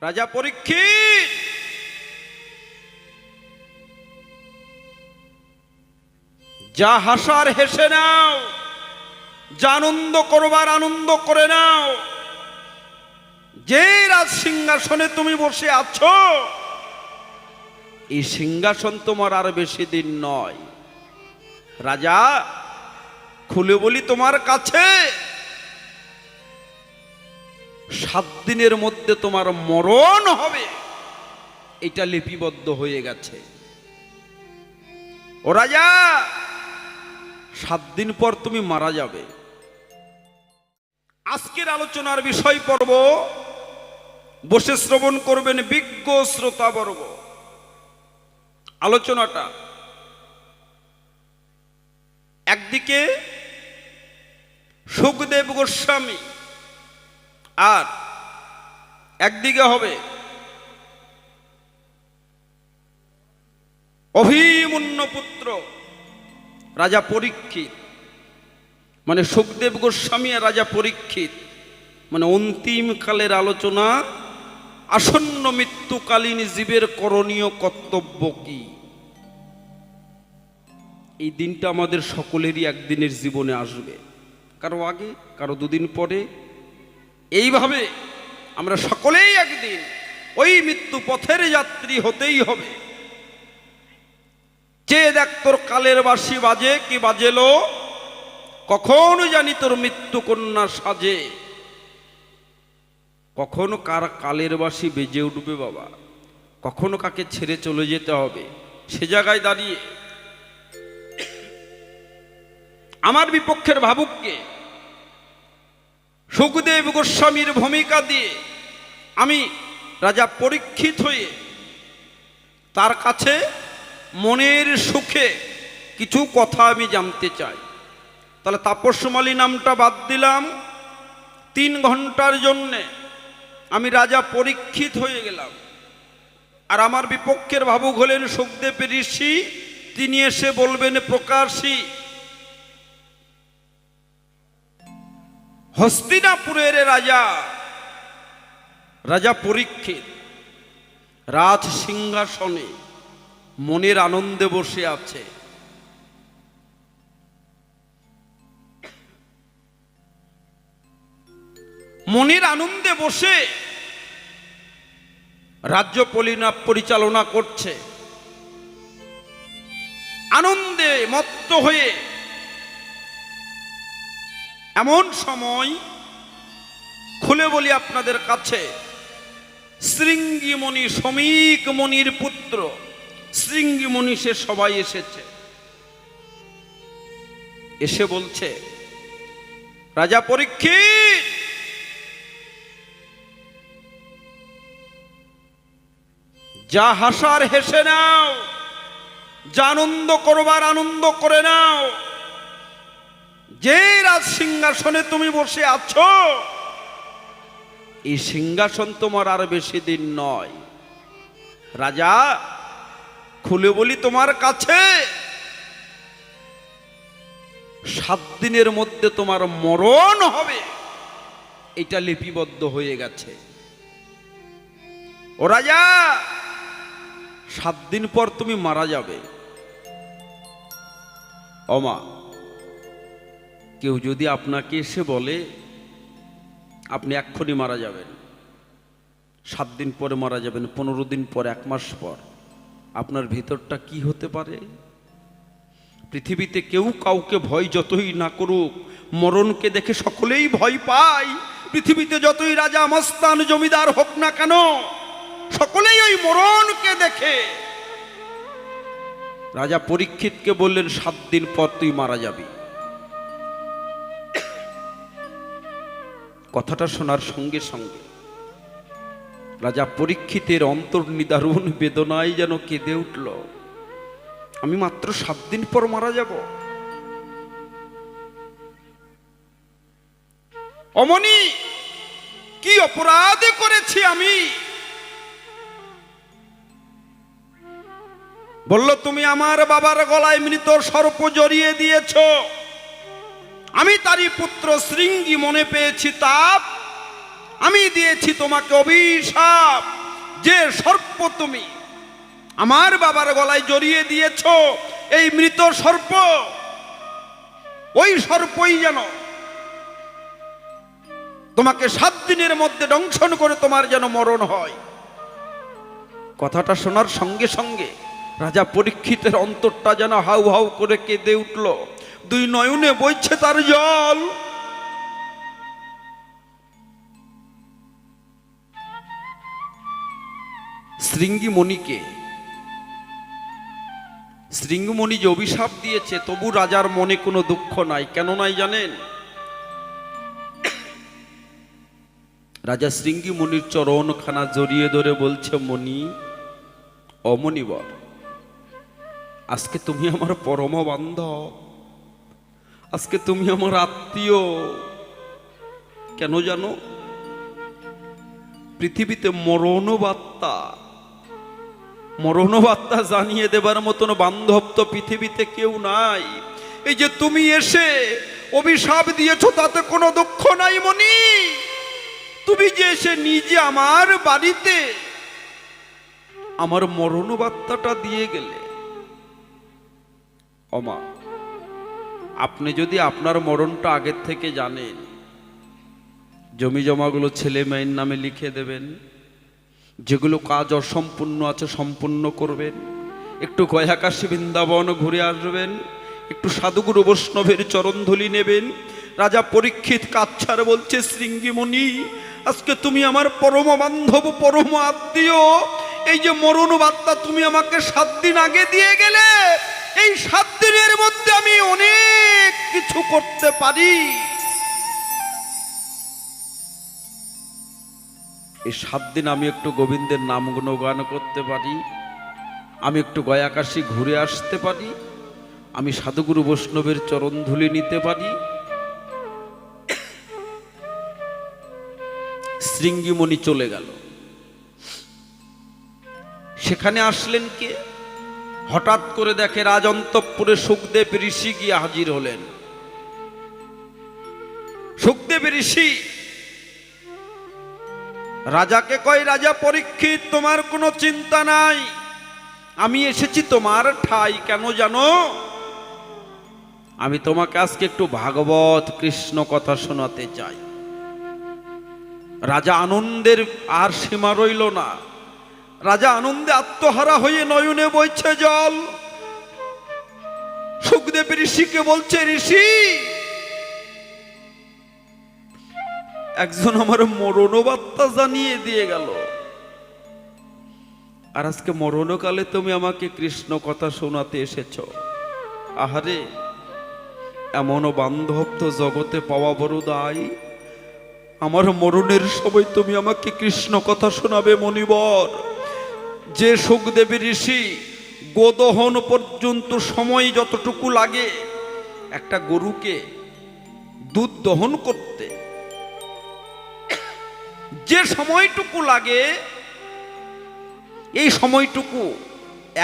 রাজা পরীক্ষিত যা হাসার হেসে নাও, যা আনন্দ করবার আনন্দ করে নাও। যে রাজ সিংহাসনে তুমি বসে আছো, এই সিংহাসন তোমার আর বেশি দিন নয়। রাজা, খুলে বলি তোমার কাছে, 7 দিনের মধ্যে তোমার মরণ হবে, এটা লিপিবদ্ধ হয়ে গেছে। ও রাজা, 7 দিন পর তুমি মারা যাবে। আজকের আলোচনার বিষয় পর্ব বসে শ্রবণ করবেন বিজ্ঞ শ্রোতাবর্গ। আলোচনাটা একদিকে সুখদেব গোস্বামী আর একদিকে হবে অভিমন্যু পুত্র রাজা পরীক্ষিত। মানে সুখদেব গোস্বামী আর রাজা পরীক্ষিত, মানে অন্তিম কালের আলোচনা। আসন্ন মৃত্যুকালীন জীবের করণীয় কর্তব্য কি, এই দিনটা আমাদের সকলেরই একদিনের জীবনে আসবে, কারো আগে কারো 2 দিন পরে। এইভাবে আমরা সকলেই একদিন ওই মৃত্যু পথের যাত্রী হতেই হবে। চেয়ে দেখ তোর কালের বাঁশি বাজে কি বাজেলো, কখনো জানি তোর মৃত্যু কন্যা সাজে। কখনো কার কালের বাঁশি বেজে উঠবে বাবা, কখনো কাকে ছেড়ে চলে যেতে হবে। সে জায়গায় দাঁড়িয়ে আমার বিপক্ষের ভাবুককে সুখদেব গোস্বামীর ভূমিকা দিয়ে আমি রাজা পরীক্ষিত হয়ে তার কাছে মনের সুখে কিছু কথা আমি জানতে চাই। তাহলে তাপসমালী নামটা বাদ দিলাম। 3 ঘন্টার জন্যে আমি রাজা পরীক্ষিত হয়ে গেলাম। আর আমার বিপক্ষের ভাবুক হলেন সুখদেব ঋষি, তিনি এসে বলবেন প্রকাশী। হস্তিনাপুরের রাজা রাজা পরীক্ষিত রাজ সিংহাসনে মনের আনন্দে বসে আছে। মনের আনন্দে বসে রাজ্য পরিচালনা করছে। আনন্দে মত্ত হয়ে এমন সময়, খুলে বলি আপনাদের কাছে, শৃঙ্গিমণি সমীক মণির পুত্র শৃঙ্গিমণি সে সবাই এসেছে। এসে বলছে, রাজা পরীক্ষিত, যা হাসার হেসে নাও, যা আনন্দ করবার আনন্দ করে নাও। যে রাজ সিংহাসনে তুমি বসে আছো, এই সিংহাসন তোমার আর বেশি দিন নয়। রাজা, খুলে বলি তোমার কাছে, 7 দিনের মধ্যে তোমার মরণ হবে, এটা লিপিবদ্ধ হয়ে গেছে। ও রাজা, 7 দিন পর তুমি মারা যাবে। ওমা, কেউ যদি আপনাকে এসে বলে আপনি এক্ষুনি মারা যাবেন, 7 দিন পরে মারা যাবেন, 15 দিন পর, 1 মাস পর, আপনার ভিতরটা কি হতে পারে? পৃথিবীতে কেউ কাউকে ভয় যতই না করুক, মরণকে দেখে সকলেই ভয় পায়। পৃথিবীতে যতই রাজা মস্তান জমিদার হোক না কেন, সকলেই ওই মরণকে দেখে। রাজা পরীক্ষিতকে বললেন 7 দিন পর তুই মারা যাবি। কথাটা শোনার সঙ্গে সঙ্গে রাজা পরীক্ষিতের অন্তর নিদারুণ বেদনায় যেন কেঁদে উঠল। আমি মাত্র 7 দিন পর মারা যাব? অমনি কি অপরাধ করেছি আমি? বলল, তুমি আমার বাবার গলায় মৃত সর্প জড়িয়ে দিয়েছ। আমি তারই পুত্র শৃঙ্গি, মনে পেয়েছি তাপ, আমি দিয়েছি তোমাকে অভিশাপ, যে সর্প তুমি আমার বাবার গলায় জড়িয়ে দিয়েছ, এই মৃত সর্প, ওই সর্পই যেন তোমাকে 7 দিনের মধ্যে দংশন করে তোমার যেন মরণ হয়। কথাটা শোনার সঙ্গে সঙ্গে রাজা পরীক্ষিতের অন্তরটা যেন হাউ হাউ করে কেঁদে উঠল, 2 নয়নে বইছে তার জল। শৃঙ্গিমণি যে অভিশাপ দিয়েছে, তবু রাজার মনে কোনো দুঃখ নাই। কেন নাই জানেন? রাজা শৃঙ্গিমণির চরণখানা জড়িয়ে ধরে বলছে, মণি, অমণিবর, আজকে তুমি আমার পরম বান্ধব, আজকে তুমি আমার আত্মীয়। কেন জানো? পৃথিবীতে মরণবার্তা জানিয়ে দেবার মতন বান্ধব তো পৃথিবীতে কেউ নাই। এই যে তুমি এসে অভিশাপ দিয়েছ, তাতে কোনো দুঃখ নাই মণি। তুমি যে এসে নিজে আমার বাড়িতে আমার মরণবার্তাটা দিয়ে গেলে। ওমা, আপনি যদি আপনার মরণটা আগের থেকে জানেন, জমি জমাগুলো ছেলে মেয়ের নামে লিখে দেবেন, যেগুলো কাজ অসম্পূর্ণ আছে সম্পূর্ণ করবেন, একটু গয়াকাশী বৃন্দাবন ঘুরে আসবেন, একটু সাধুগুরু বৈষ্ণবের চরণধুলি নেবেন। রাজা পরীক্ষিত কাচ্ছার বলছে, শৃঙ্গিমণি, আজকে তুমি আমার পরম বান্ধব, পরম আত্মীয়। এই যে মরণ বার্তা তুমি আমাকে 7 দিন আগে দিয়ে গেলে, এই 7 দিনের মধ্যে আমি অনেক কিছু করতে পারি। এই 7 দিন আমি একটু গোবিন্দের নাম গুণগান করতে পারি, আমি একটু গয়াকাশী ঘুরে আসতে পারি, আমি সাধুগুরু বৈষ্ণবের চরণধুলি নিতে পারি। শৃঙ্গিমণি চলে গেল। সেখানে আসলেন কে? হঠাৎ করে দেখে রাজন্তপুরে সুখদেব ঋষি গিয়ে হাজির হলেন। সুখদেব ঋষি রাজাকে কয়, রাজা পরীক্ষিত, তোমার কোনো চিন্তা নাই, আমি এসেছি তোমার ঠাই। কেন জানো? আমি তোমাকে আজকে একটু ভাগবত কৃষ্ণ কথা শোনাতে চাই। রাজা আনন্দের আর সীমা রইল না। রাজা আনন্দে আত্মহারা হয়ে নয়নে বইছে জল। সুখদেব ঋষিকে বলছে, ঋষি, একজন আমার মরণবার্তা জানিয়ে দিয়ে গেল, আর আজকে মরণকালে তুমি আমাকে কৃষ্ণ কথা শোনাতে এসেছ। আহারে, এমন বান্ধব তো জগতে পাওয়া বড় দায়। আমার মরণের সময় তুমি আমাকে কৃষ্ণ কথা শোনাবে মণিবর। যে সুখদেব ঋষি গোদহন পর্যন্ত সময় যতটুকু লাগে একটা গরুকে দুধ দহন করতে, যে সময়টুকু লাগে, এই সময়টুকু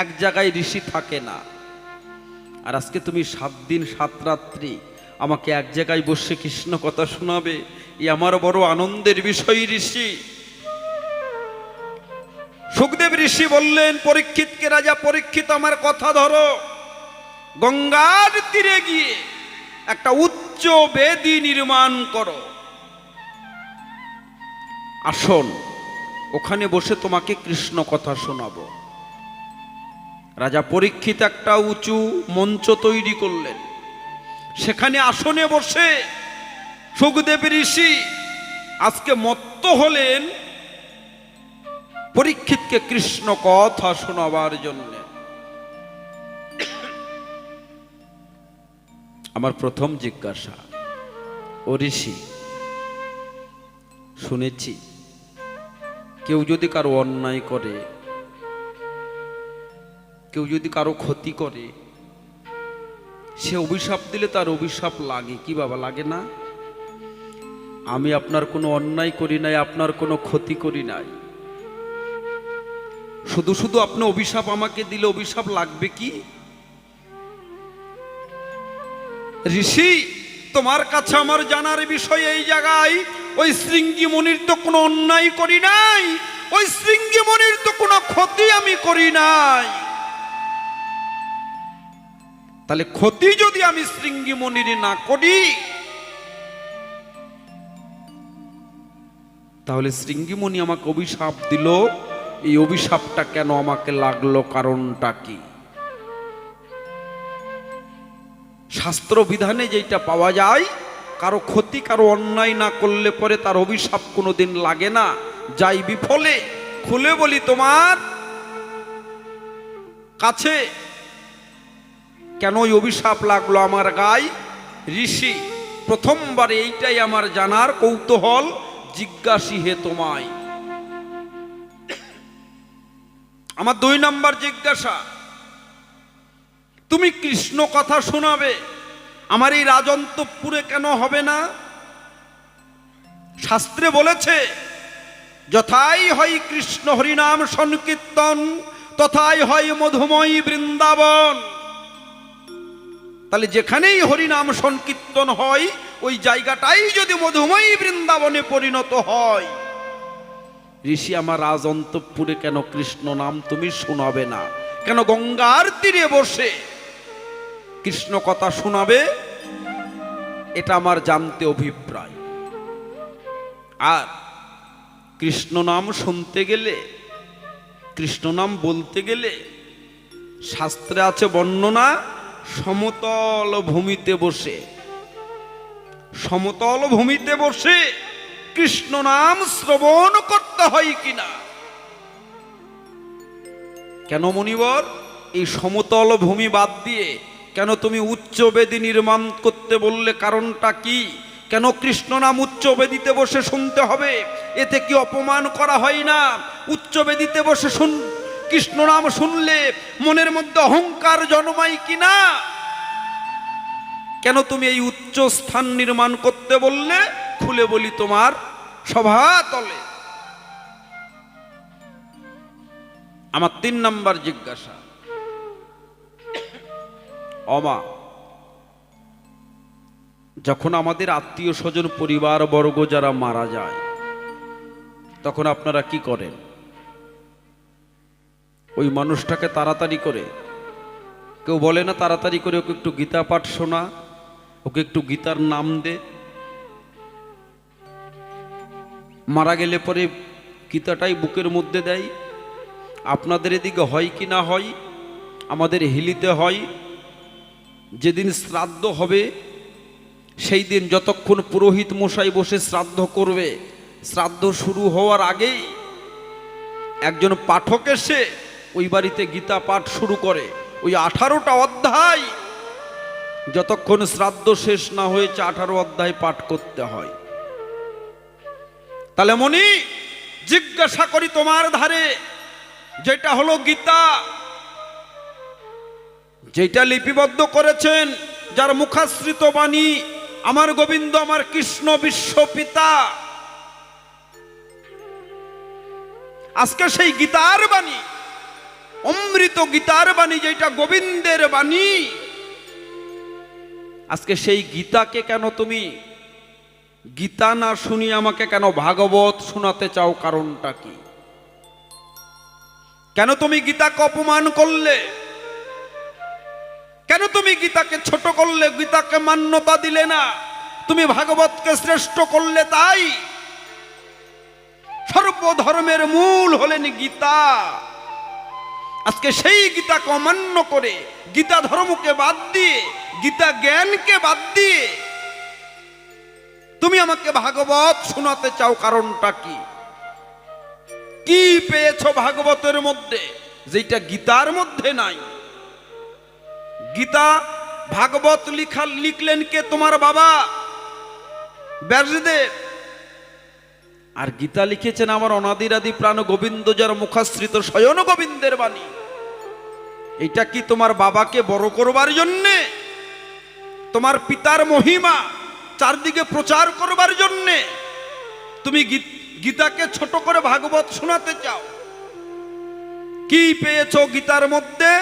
এক জায়গায় ঋষি থাকে না। আর আজকে তুমি 7 দিন 7 রাত্রি আমাকে এক জায়গায় বসে কৃষ্ণ কথা শোনাবে, এই আমার বড় আনন্দের বিষয় ঋষি। সুখদেব ঋষি বললেন পরীক্ষিতকে, রাজা পরীক্ষিত, আমার কথা ধরো, গঙ্গার তীরে গিয়ে একটা উচ্চ বেদি নির্মাণ করো, আসন, ওখানে বসে তোমাকে কৃষ্ণ কথা শোনাবো। রাজা পরীক্ষিত একটা উঁচু মঞ্চ তৈরি করলেন। সেখানে আসনে বসে সুখদেব ঋষি আজকে মত্ত হলেন পরীক্ষিতকে কৃষ্ণ কথা শোনাবার জন্য। আমার প্রথম জিজ্ঞাসা, ও ঋষি, শুনেছি কেউ যদি কারো অন্যায় করে, কেউ যদি কারো ক্ষতি করে, সে অভিশাপ দিলে তার অভিশাপ লাগে। কি বাবা, লাগে না? আমি আপনার কোনো অন্যায় করি নাই, আপনার কোনো ক্ষতি করি নাই, শুধু শুধু আপনি অভিশাপ আমাকে দিলে অভিশাপ লাগবে কি? ঋষি, তোমার কাছে আমার জানার বিষয় এই জায়গায়, ওই শৃঙ্গী মুনির তো কোনো অন্যায় করি নাই, ওই শৃঙ্গী মুনির তো কোনো ক্ষতি আমি করি নাই। তাহলে ক্ষতি যদি আমি শৃঙ্গী মুনির না করি, তাহলে শৃঙ্গী মুনি আমাকে অভিশাপ দিল, এই অভিশাপটা কেন আমাকে লাগলো, কারণটা কি? শাস্ত্র বিধানে যেটা পাওয়া যায়, কারো ক্ষতি কারো অন্যায় না করলে পরে তার অভিশাপ কোনোদিন লাগে না, যাই বিফলে। খুলে বলি তোমার কাছে কেন ওই অভিশাপ লাগলো আমার গায়ে? ঋষি প্রথমবার এইটাই আমার জানার কৌতূহল, জিজ্ঞাসি হে তোমায়। আমার 2 নম্বর জিজ্ঞাসা, তুমি কৃষ্ণ কথা শোনাবে, আমার এই রাজন্তপুরে কেন হবে না? শাস্ত্রে বলেছে যথাই হয় কৃষ্ণ হরিনাম সংকীর্তন, তথাই হয় মধুময়ী বৃন্দাবন। তাহলে যেখানেই হরিনাম সংকীর্তন হয়, ওই জায়গাটাই যদি মধুময়ী বৃন্দাবনে পরিণত হয়, ঋষি আমার রাজন্তপুরে কেন কৃষ্ণ নাম তুমি শোনাবে না? কেন গঙ্গার তীরে বসে কৃষ্ণ কথা শোনাবে? এটা আমার জানতে অভিপ্রায়। আর কৃষ্ণ নাম শুনতে গেলে, কৃষ্ণ নাম বলতে গেলে শাস্ত্রে আছে বর্ণনা, সমতল ভূমিতে বসে, সমতল ভূমিতে বসে কৃষ্ণ নাম শ্রবণ করতে হয় কিনা। কেন মনিবর এই সমতল ভূমি বাদ দিয়ে কেন তুমি উচ্চ বেদী নির্মাণ করতে বললে? কারণটা কি? কেন কৃষ্ণ নাম উচ্চ বেদীতে বসে শুনতে হবে? এতে কি অপমান করা হয় না? উচ্চ বেদীতে বসে কৃষ্ণ নাম শুনলে মনের মধ্যে অহংকার জন্মায় কিনা? কেন তুমি এই উচ্চ স্থান নির্মাণ করতে বললে? খুলে বলি তোমার সভাতলে। আমার 3 নম্বর জিজ্ঞাসা, অমা, যখন আমাদের আত্মীয় স্বজন পরিবার বর্গ যারা মারা যায়, তখন আপনারা কি করেন? ওই মানুষটাকে তাড়াতাড়ি করে, কেউ বলে না তাড়াতাড়ি করে ওকে একটু গীতা পাঠ শোনা, ওকে একটু গীতার নাম দে। মারা গেলে পরে গীতাটাই বুকের মধ্যে দেয়। আপনাদের এদিকে হয় কি না হয়? আমাদের হিলিতে হয়। যেদিন শ্রাদ্ধ হবে সেই দিন যতক্ষণ পুরোহিত মশাই বসে শ্রাদ্ধ করবে, শ্রাদ্ধ শুরু হওয়ার আগেই একজন পাঠক এসে ওই বাড়িতে গীতা পাঠ শুরু করে। ওই 18টা অধ্যায় যতক্ষণ শ্রাদ্ধ শেষ না হয়েছে 18 অধ্যায় পাঠ করতে হয়। তাহলে মনি জিজ্ঞাসা করি তোমার ধারে, যেটা হলো গীতা, যেটা লিপিবদ্ধ করেছেন, যার মুখাশ্রিত বাণী আমার গোবিন্দ আমার কৃষ্ণ বিশ্বপিতা, আজকে সেই গীতার বাণী, অমৃত গীতার বাণী, যেটা গোবিন্দের বাণী, আজকে সেই গীতাকে কেন তুমি গীতা না শুনিয়ে আমাকে কেন ভাগবত শোনাতে চাও? কারণটা কি? কেন তুমি গীতাকে অপমান করলে? কেন তুমি গীতাকে ছোট করলে? গীতাকে মান্যতা দিলে না, তুমি ভাগবতকে শ্রেষ্ঠ করলে। তাই সর্বধর্মের মূল হলেন গীতা। আজকে সেই গীতাকে অমান্য করে, গীতা ধর্মকে বাদ দিয়ে, গীতা জ্ঞানকে বাদ দিয়ে তুমি আমাকে ভাগবত শোনাতে চাও। কারণটা কি? কি পেয়েছো ভাগবতের মধ্যে যেটা গীতার মধ্যে নাই? গীতা ভাগবত লিখলেন কে? তোমার বাবা ব্যাসদেব। আর গীতা লিখেছেন আমার অনাদিরাদি প্রাণ গোবিন্দ, যার মুখাশ্রিত স্বয়ং গোবিন্দের বাণী। এটা কি তোমার বাবাকে বড় করবার জন্যে, তোমার পিতার মহিমা চারদিকে প্রচার করবার জন্যে তুমি গীতাকে ছোট করে ভাগবত শোনাতে চাও? কি পেয়েছো গীতার মধ্যে?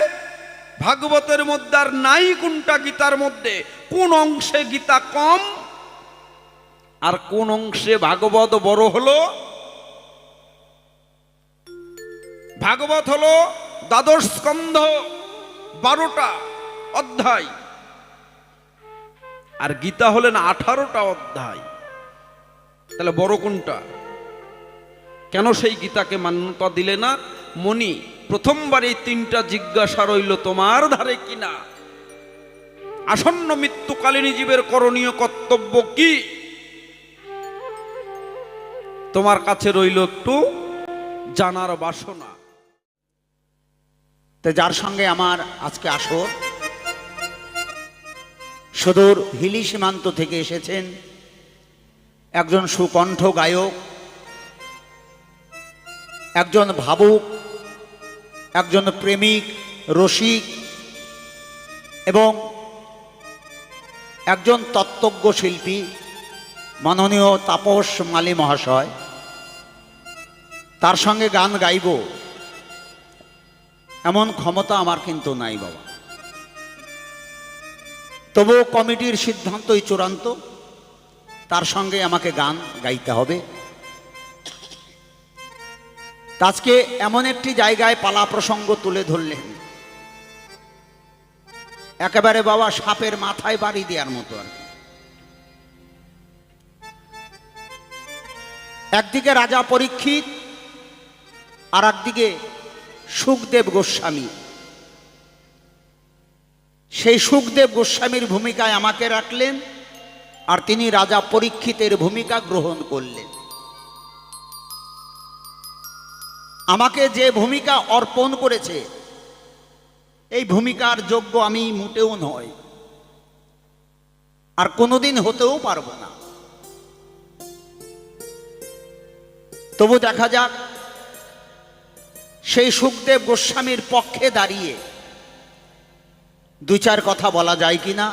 ভাগবতের মধ্যে আর নাই কোনটা? গীতার মধ্যে কোন অংশে গীতা কম আর কোন অংশে ভাগবত বড় হলো? ভাগবত হলো দ্বাদশ স্কন্ধ, 12টা অধ্যায়, আর গীতা হলেন 18টা অধ্যায়। তাহলে বড় কোনটা? কেন সেই গীতাকে মান্যতা দিলে না? মনি, প্রথমবার এই 3টা জিজ্ঞাসা রইল তোমার ধারে কিনা। আসন্ন মৃত্যুকালীন জীবের করণীয় কর্তব্য কি? তোমার কাছে রইল একটু জানার বাসনা। তো যার সঙ্গে আমার আজকে আসর, সুদূর হিলি সীমান্ত থেকে এসেছেন একজন সুকণ্ঠ গায়ক, একজন ভাবুক, একজন প্রেমিক রসিক এবং একজন তত্ত্বজ্ঞ শিল্পী, মাননীয় তাপস মালী মহাশয়। তার সঙ্গে গান গাইব এমন ক্ষমতা আমার কিন্তু নাই বাবা। তবুও কমিটির সিদ্ধান্তই চূড়ান্ত, তার সঙ্গে আমাকে গান গাইতে হবে। আজকে এমন একটি জায়গায় পালা প্রসঙ্গ তুলে ধরলেন, একেবারে বাবা সাপের মাথায় বাড়ি দেওয়ার মতো আর কি। একদিকে রাজা পরীক্ষিত, আর একদিকে সুখদেব গোস্বামী। সেই সুখদেব গোস্বামীর ভূমিকায় আমাকে রাখলেন, আর তিনি রাজা পরীক্ষিতের ভূমিকা গ্রহণ করলেন। আমাকে যে ভূমিকা অর্পণ করেছে, এই ভূমিকার যোগ্য আমি মোটেও নয়, আর কোনোদিন হতেও পারবো না। তবু দেখা যাক সেই সুখদেব গোস্বামীর পক্ষে দাঁড়িয়ে 2-4 কথা বলা যায় কিনা।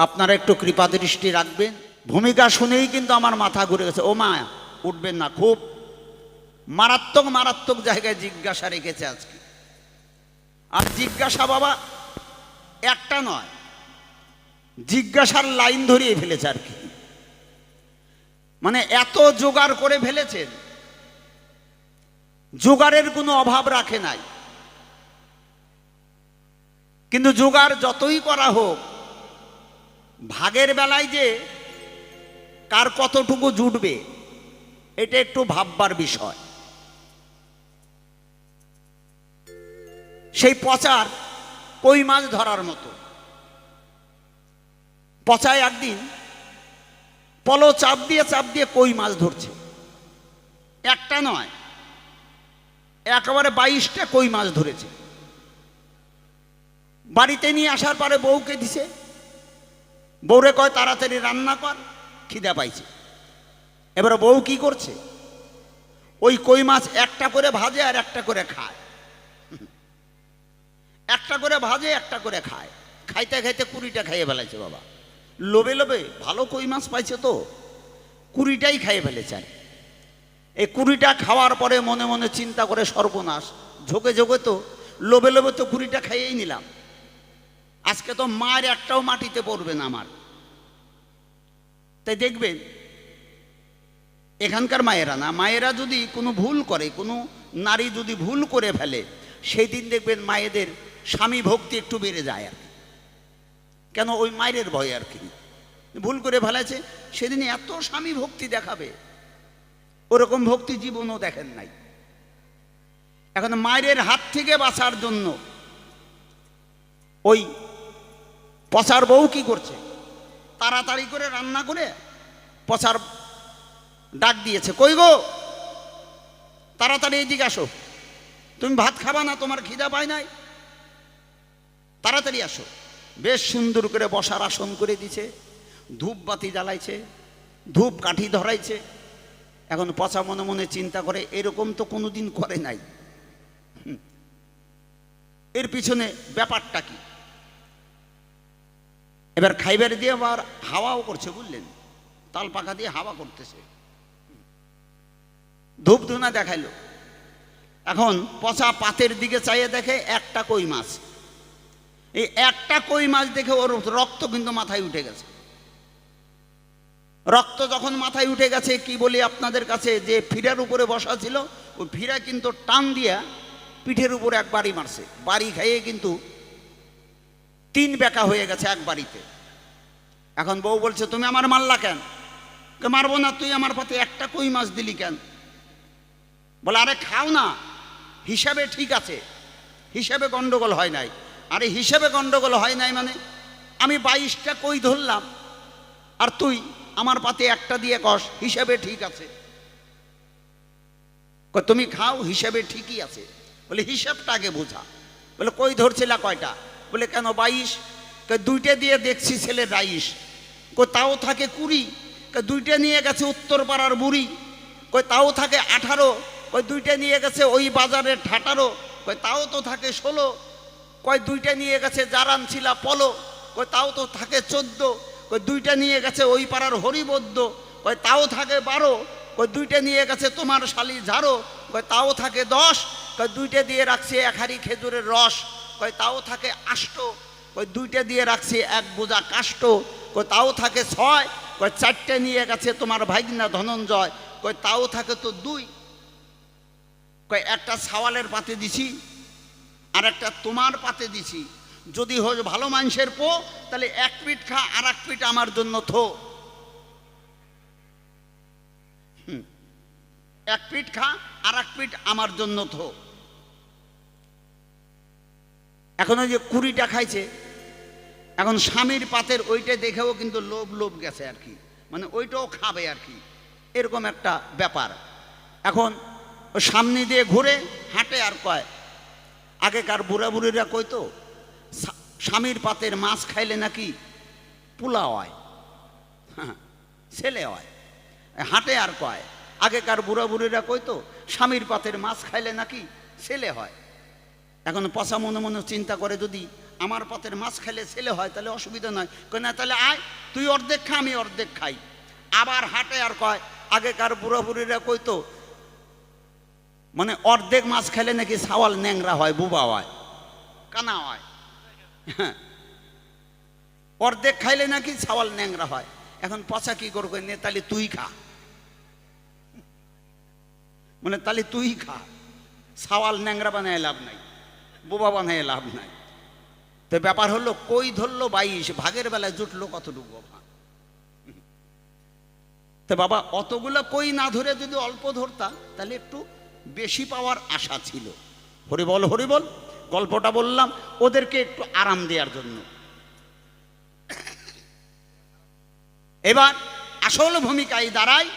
আপনারা একটু কৃপা দৃষ্টি রাখবেন। ভূমিকা শুনেই কিন্তু আমার মাথা ঘুরে গেছে। ও মা, উঠবেন না, খুব মারাত্মক মারাত্মক জায়গায় জিজ্ঞাসা রেখেছে আজকে। আর জিজ্ঞাসা বাবা একটা নয়, জিজ্ঞাসার লাইন ধরিয়ে ফেলেছে আর কি। মানে এত জোগাড় করে ফেলেছেন, জোগাড়ের কোনো অভাব রাখে নাই। কিন্তু জোগাড় যতই করা হোক, ভাগের বেলায় যে কার কতটুকু জুটবে এটা একটু ভাববার বিষয়। সেই পচার কই মাছ ধরার মতো। পচায় একদিন পলো চাপ দিয়ে কই মাছ ধরছে, একটা নয়, একেবারে 22টা কই মাছ ধরেছে। বাড়িতে নিয়ে আসার পরে বউকে দিছে। বউরে কয় তাড়াতাড়ি রান্না কর, খিদা পাইছে। এবারে বউ কি করছে, ওই কই মাছ একটা করে ভাজে আর একটা করে খায়। একটা করে ভাজে, একটা করে খায়। খাইতে খাইতে 20টা খাইয়ে ফেলেছে বাবা। লোভে লোভে ভালো কই মাছ পাইছে তো 20টাই খাইয়ে ফেলেছে। এই 20টা খাওয়ার পরে মনে মনে চিন্তা করে, সর্বনাশ, ঝোঁকে ঝোঁকে তো লোভে লোভে তো 20টা খাইয়েই নিলাম, আজকে তো মায়ের একটাও মাটিতে পড়বে না আমার। তাই দেখবেন এখানকার মায়েরা না, মায়েরা যদি কোনো ভুল করে, কোনো নারী যদি ভুল করে ফেলে, সেই দিন দেখবেন মায়েদের স্বামী ভক্তি একটু বেড়ে যায় আর কি। কেন, ওই মায়ের ভয় আর কি। ভুল করে ফেলেছে, সেদিন এত স্বামী ভক্তি দেখাবে, ওরকম ভক্তি জীবনও দেখেন নাই। এখন মায়ের হাত থেকে বাঁচার জন্য ওই পচার বউ কি করছে, তাড়াতাড়ি করে রান্না করে পচার ডাক দিয়েছে, কই গো, তাড়াতাড়ি এইদিকে আসো, তুমি ভাত খাবা না, তোমার খিদা পায় নাই, তাড়াতাড়ি আসো। বেশ সুন্দর করে বসার আসন করে দিছে, ধূপ বাতি জ্বালাইছে, ধূপ কাঠি ধরাইছে। এখন পচা মনে মনে চিন্তা করে, এরকম তো কোনোদিন করে নাই, এর পিছনে ব্যাপারটা কি। এবার খাইবার দিয়ে আবার হাওয়াও করছে, বুঝলেন, তাল পাখা দিয়ে হাওয়া করতেছে, ধূপ ধুনা দেখাইলো। এখন পচা পাতের দিকে চাইয়ে দেখে একটা কই মাছ। এই একটা কই মাছ দেখে ওর রক্ত কিন্তু মাথায় উঠে গেছে। রক্ত যখন মাথায় উঠে গেছে, কি বলি আপনাদের কাছে, যে ফিরার উপরে বসা ছিল, ওই ফিরা কিন্তু টান দিয়া পিঠের উপরে এক বাড়ি মারছে। বাড়ি খাইয়ে কিন্তু 3 বেঁকা হয়ে গেছে এক বাড়িতে। এখন বউ বলছে, তুমি আমার মারলা কেন? মারবো না, তুই আমার পাতে একটা কই মাছ দিলি কেন? বলে, আরে খাও না, হিসাবে ঠিক আছে, হিসাবে গন্ডগোল হয় নাই। আরে হিসাবে গন্ডগোল হয় নাই মানে, আমি 22টা কই ধরলাম, আর তুই আমার পাতে একটা দিয়ে কষ, হিসাবে ঠিক আছে। তুমি খাও, হিসাবে ঠিকই আছে। বলে, হিসাবটা আগে বোঝা। বলে, কই ধরছিলা কয়টা? বলে, কেন 22? 2টে দিয়ে দেখছি ছেলে 22। তাও থাকে 20। 2টে নিয়ে গেছে উত্তর পাড়ার বুড়ি। তাও থাকে 18। 2টে নিয়ে গেছে ওই বাজারের ঠাটারো। তাও তো থাকে 16। 2টে নিয়ে গেছে জারান ছিলা পলো। তাও তো থাকে 14। 2টে নিয়ে গেছে ওই পাড়ার হরিবদ্য। তাও থাকে 12। 2টে নিয়ে গেছে তোমার শালি ঝাড়ো। তাও থাকে 10। 2টে দিয়ে রাখছে 1 হাঁড়ি খেজুরের রস। তাও থাকে 8। 2টে দিয়ে রাখছে 1 বোঝা কাষ্ট। তাও থাকে 6। 4টে নিয়ে গেছে তোমার ভাইগনা ধনঞ্জয়। তাও থাকে তো 2। একটা সাওয়ালের পাতে দিছি, আর একটা তোমার পাতে দিছি। যদি হোস ভালো মানুষের পো, তাহলে 1 পিঠ খা, আর 1 পিঠ আমার জন্য থো। 1 পিঠ খা, আর 1 পিঠ আমার জন্য থো। এখন ওই যে 20টা খাইছে, এখন স্বামীর পাতের ওইটা দেখেও কিন্তু লোভ গেছে আর কি, মানে ওইটাও খাবে আর কি, এরকম একটা ব্যাপার। এখন ওই সামনে দিয়ে ঘুরে হাঁটে আর কয়, আগেকার বুড়া বুড়িরা কইতো স্বামীর পাতের মাছ খাইলে নাকি পোলা হয়, ছেলে হয়। হাঁটে আর কয়, আগেকার বুড়া বুড়িরা কইতো স্বামীর পাতের মাছ খাইলে নাকি ছেলে হয়। এখন পচা মনে মনে চিন্তা করে, যদি আমার পাতের মাছ খাইলে ছেলে হয় তাহলে অসুবিধা নয়। না, তাহলে আয়, তুই অর্ধেক খা, আমি অর্ধেক খাই। আবার হাঁটে আর কয়, আগেকার বুড়া বুড়িরা কইতো মানে অর্ধেক মাছ খাইলে নাকি সাওয়াল ন্যাংরা হয়, বুবা হয়, কানা হয়। অর্ধেক খাইলে নাকি সাওয়াল ন্যাংরা হয়। এখন পচা কি করবে? নে, তাহলে তুই খা, মানে তাহলে তুই খা। সাওয়াল ন্যাংরা বানায় লাভ নাই, বোবা বানায় লাভ নাই। তো ব্যাপার হলো, কই ধরলো 22, ভাগের বেলায় জুটলো কতটুকু? তো বাবা, অতগুলো কই না ধরে যদি অল্প ধরতা, তাহলে একটু বেশি পাওয়ার আশা ছিল। হরিবল হরিবল। গল্পটা বললাম ওদেরকে একটু আরাম দেওয়ার জন্য। এবার আসল ভূমিকায় দাঁড়ায়,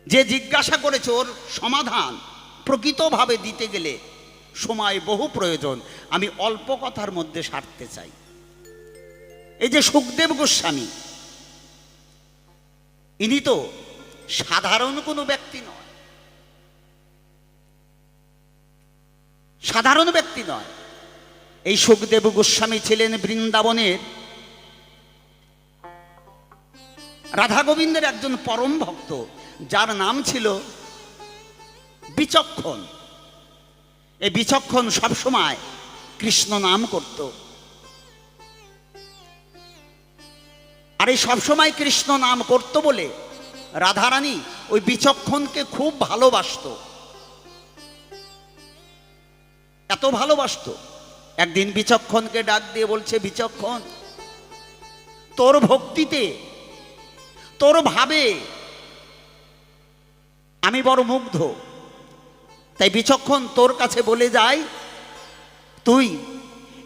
যে জিজ্ঞাসা করেছে ওর সমাধান প্রকৃতভাবে দিতে গেলে সময় বহু প্রয়োজন। আমি অল্প কথার মধ্যে সারতে চাই। এই যে সুখদেব গোস্বামী, ইনি তো সাধারণ কোনো ব্যক্তি নয়, সাধারণ ব্যক্তি নয়। এই সুখদেব গোস্বামী ছিলেন বৃন্দাবনের রাধা গোবিন্দের একজন পরম ভক্ত, যার নাম ছিল বিচক্ষণ। এই বিচক্ষণ সবসময় কৃষ্ণ নাম করত, আর এই সবসময় কৃষ্ণ নাম করত বলে রাধারানী ওই বিচক্ষণকে খুব ভালোবাসত, এত ভালোবাসত। একদিন বিচক্ষণকে ডাক দিয়ে বলছে, বিচক্ষণ, তোর ভক্তিতে, তোর ভাবে আমি বড় মুগ্ধ। তাই বিচক্ষণ, তোর কাছে বলে যাই, তুই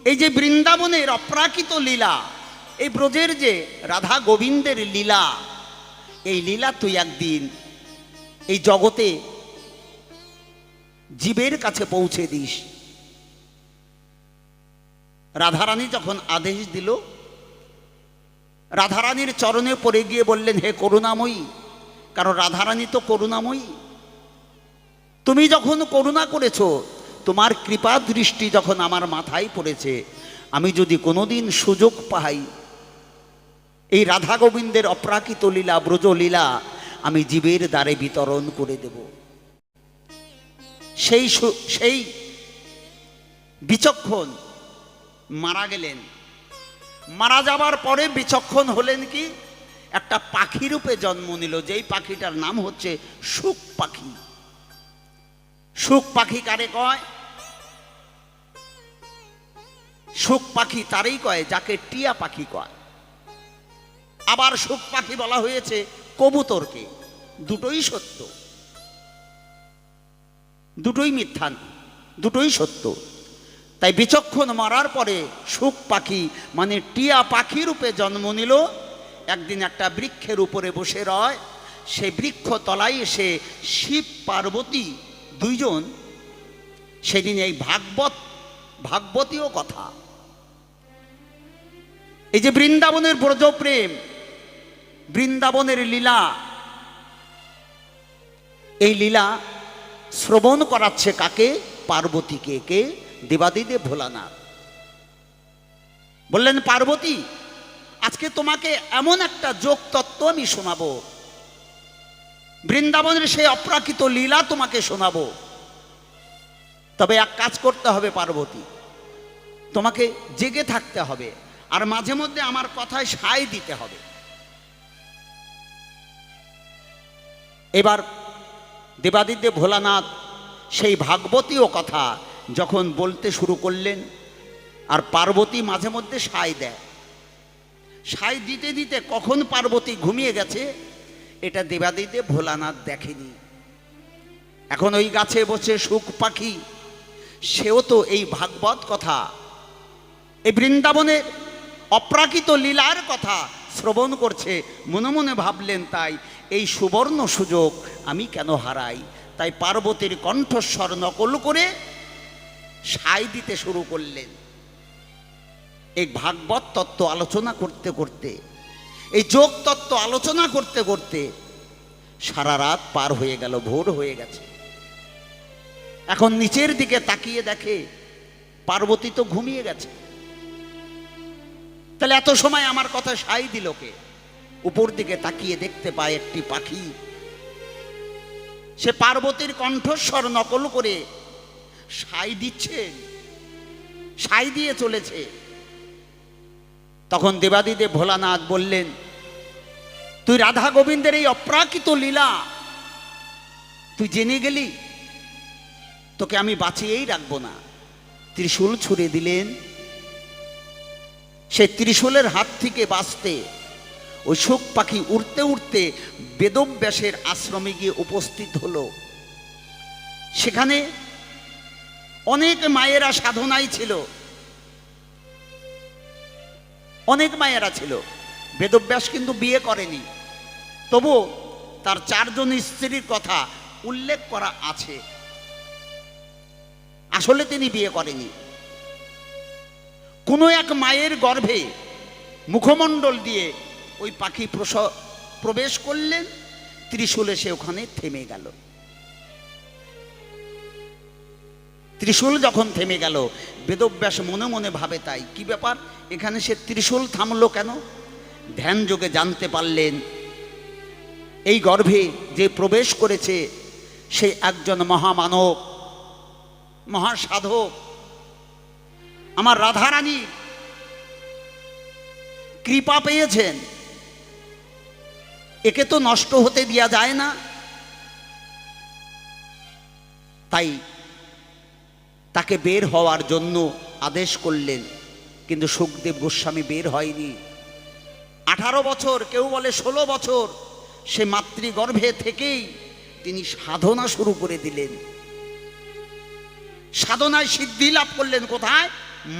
এই যে বৃন্দাবনের অপ্রাকৃত লীলা, এই ব্রজের যে রাধা গোবিন্দের লীলা, এই লীলা তুই একদিন এই জগতে জীবের কাছে পৌঁছে দিস। রাধারানী যখন আদেশ দিল, রাধারানীর চরণে পড়ে গিয়ে বললেন, হে করুণাময়ী, কারণ রাধারানী তো করুণাময়ী, তুমি যখন করুণা করেছো, তোমার কৃপা দৃষ্টি যখন আমার মাথায় পড়েছে, আমি যদি কোনোদিন সুযোগ পাই, এই রাধা গোবিন্দের অপ্রাকৃত লীলা, ব্রজলীলা আমি জীবের দ্বারে বিতরণ করে দেব। সেই বিচক্ষণ মারা গেলেন। মারা যাবার পরে বিচক্ষণ হলেন কি, একটা পাখি রূপে জন্ম নিল, যেই পাখিটার নাম হচ্ছে সুখ পাখি। সুখ পাখি কারে কয়? সুখ পাখি তারই কয় যাকে টিয়া পাখি কয়। আবার সুখ পাখি বলা হয়েছে কবুতরকে। দুটোই সত্য, দুটোই মিথ্যা, দুটোই সত্য। তাই বিচক্ষণ মারার পরে সুখ পাখি মানে টিয়া পাখি রূপে জন্ম নিল। একদিন একটা বৃক্ষের উপরে বসে রয়, সেই বৃক্ষ তলায় এসে শিব পার্বতী দুইজন সেদিন এই ভাগবতীয় কথা, এই যে বৃন্দাবনের ব্রজপ্রেম, বৃন্দাবনের লীলা, এই লীলা শ্রবণ করাচ্ছে কাকে? পার্বতীকে। কে? দেবাদিদেব ভোলানাথ। বললেন পার্বতী, আজকে তোমাকে এমন একটা যোগ তত্ত্ব আমি শোনাবো, বৃন্দাবনের সেই অপ্রাকৃত লীলা তোমাকে শোনাবো। তবে এক কাজ করতে হবে পার্বতী, তোমাকে জেগে থাকতে হবে আর মাঝে মধ্যে আমার কথায় সায় দিতে হবে। এবার দেবাদিদেব ভোলানাথ সেই ভাগবতীয় কথা যখন বলতে শুরু করলেন, আর পার্বতী মাঝে মধ্যে সায় দেয়। সায় দিতে দিতে কখন পার্বতী ঘুমিয়ে গেছে এটা দেবাদিদেব ভোলানাথ দেখেনি। এখন ওই গাছে বসে সুখ পাখি, সেও তো এই ভাগবত কথা, এই বৃন্দাবনের অপ্রাকৃত লীলার কথা শ্রবণ করছে। মনে মনে ভাবলেন, তাই এই সুবর্ণ সুযোগ আমি কেন হারাই। তাই পার্বতীর কণ্ঠস্বর নকল করে সায় দিতে শুরু করলেন। এই ভাগবত তত্ত্ব আলোচনা করতে করতে, এই যোগ তত্ত্ব আলোচনা করতে করতে সারা রাত পার হয়ে গেল, ভোর হয়ে গেছে। এখন নিচের দিকে তাকিয়ে দেখে পার্বতী তো ঘুমিয়ে গেছে। তাহলে এত সময় আমার কথা সায় দিল কে? উপর দিকে তাকিয়ে দেখতে পায় একটি পাখি, সে পার্বতীর কণ্ঠস্বর নকল করে সায় দিচ্ছে, সায় দিয়ে চলেছে। তখন দেবাদিদেব ভোলানাথ বললেন, তুই রাধা গোবিন্দের এই অপ্রাকৃত লীলা তুই জেনে গেলি, তোকে আমি বাঁচিয়েই রাখবো না। ত্রিশূল ছুঁড়ে দিলেন। সে ত্রিশূলের হাত থেকে বাঁচতে ওই সুখ পাখি উড়তে উড়তে বেদব্যাসের আশ্রমে গিয়ে উপস্থিত হলো। সেখানে অনেক মায়েরা সাধনায় ছিল, অনেক মায়েরা ছিল। বেদব্যাস কিন্তু বিয়ে করেনি, তবু তার 4 জন স্ত্রীর কথা উল্লেখ করা আছে। আসলে তিনি বিয়ে করেনি। কোনো এক মায়ের গর্ভে মুখমণ্ডল দিয়ে ওই পাখি প্রবেশ করলেন, ত্রিশূল এসে ওখানে থেমে গেল। ত্রিশূল যখন থেমে গেল, বেদব্যাস মনে মনে ভাবে, তাই কি ব্যাপার, এখানে সে ত্রিশূল থামলো কেন? ধ্যান যোগে জানতে পারলেন এই গর্ভে যে প্রবেশ করেছে সে একজন মহামানব, মহাসাধক, আমার রাধারানী কৃপা পেয়েছেন, একে তো নষ্ট হতে দেয়া যায় না। তাই তাকে বের হওয়ার জন্য আদেশ করলেন। কিন্তু সুখদেব গোস্বামী বের হয়নি। 18 বছর, কেউ বলে 16 বছর, সে মাতৃগর্ভে থেকেই তিনি সাধনা শুরু করে দিলেন। সাধনায় সিদ্ধি লাভ করলেন কোথায়?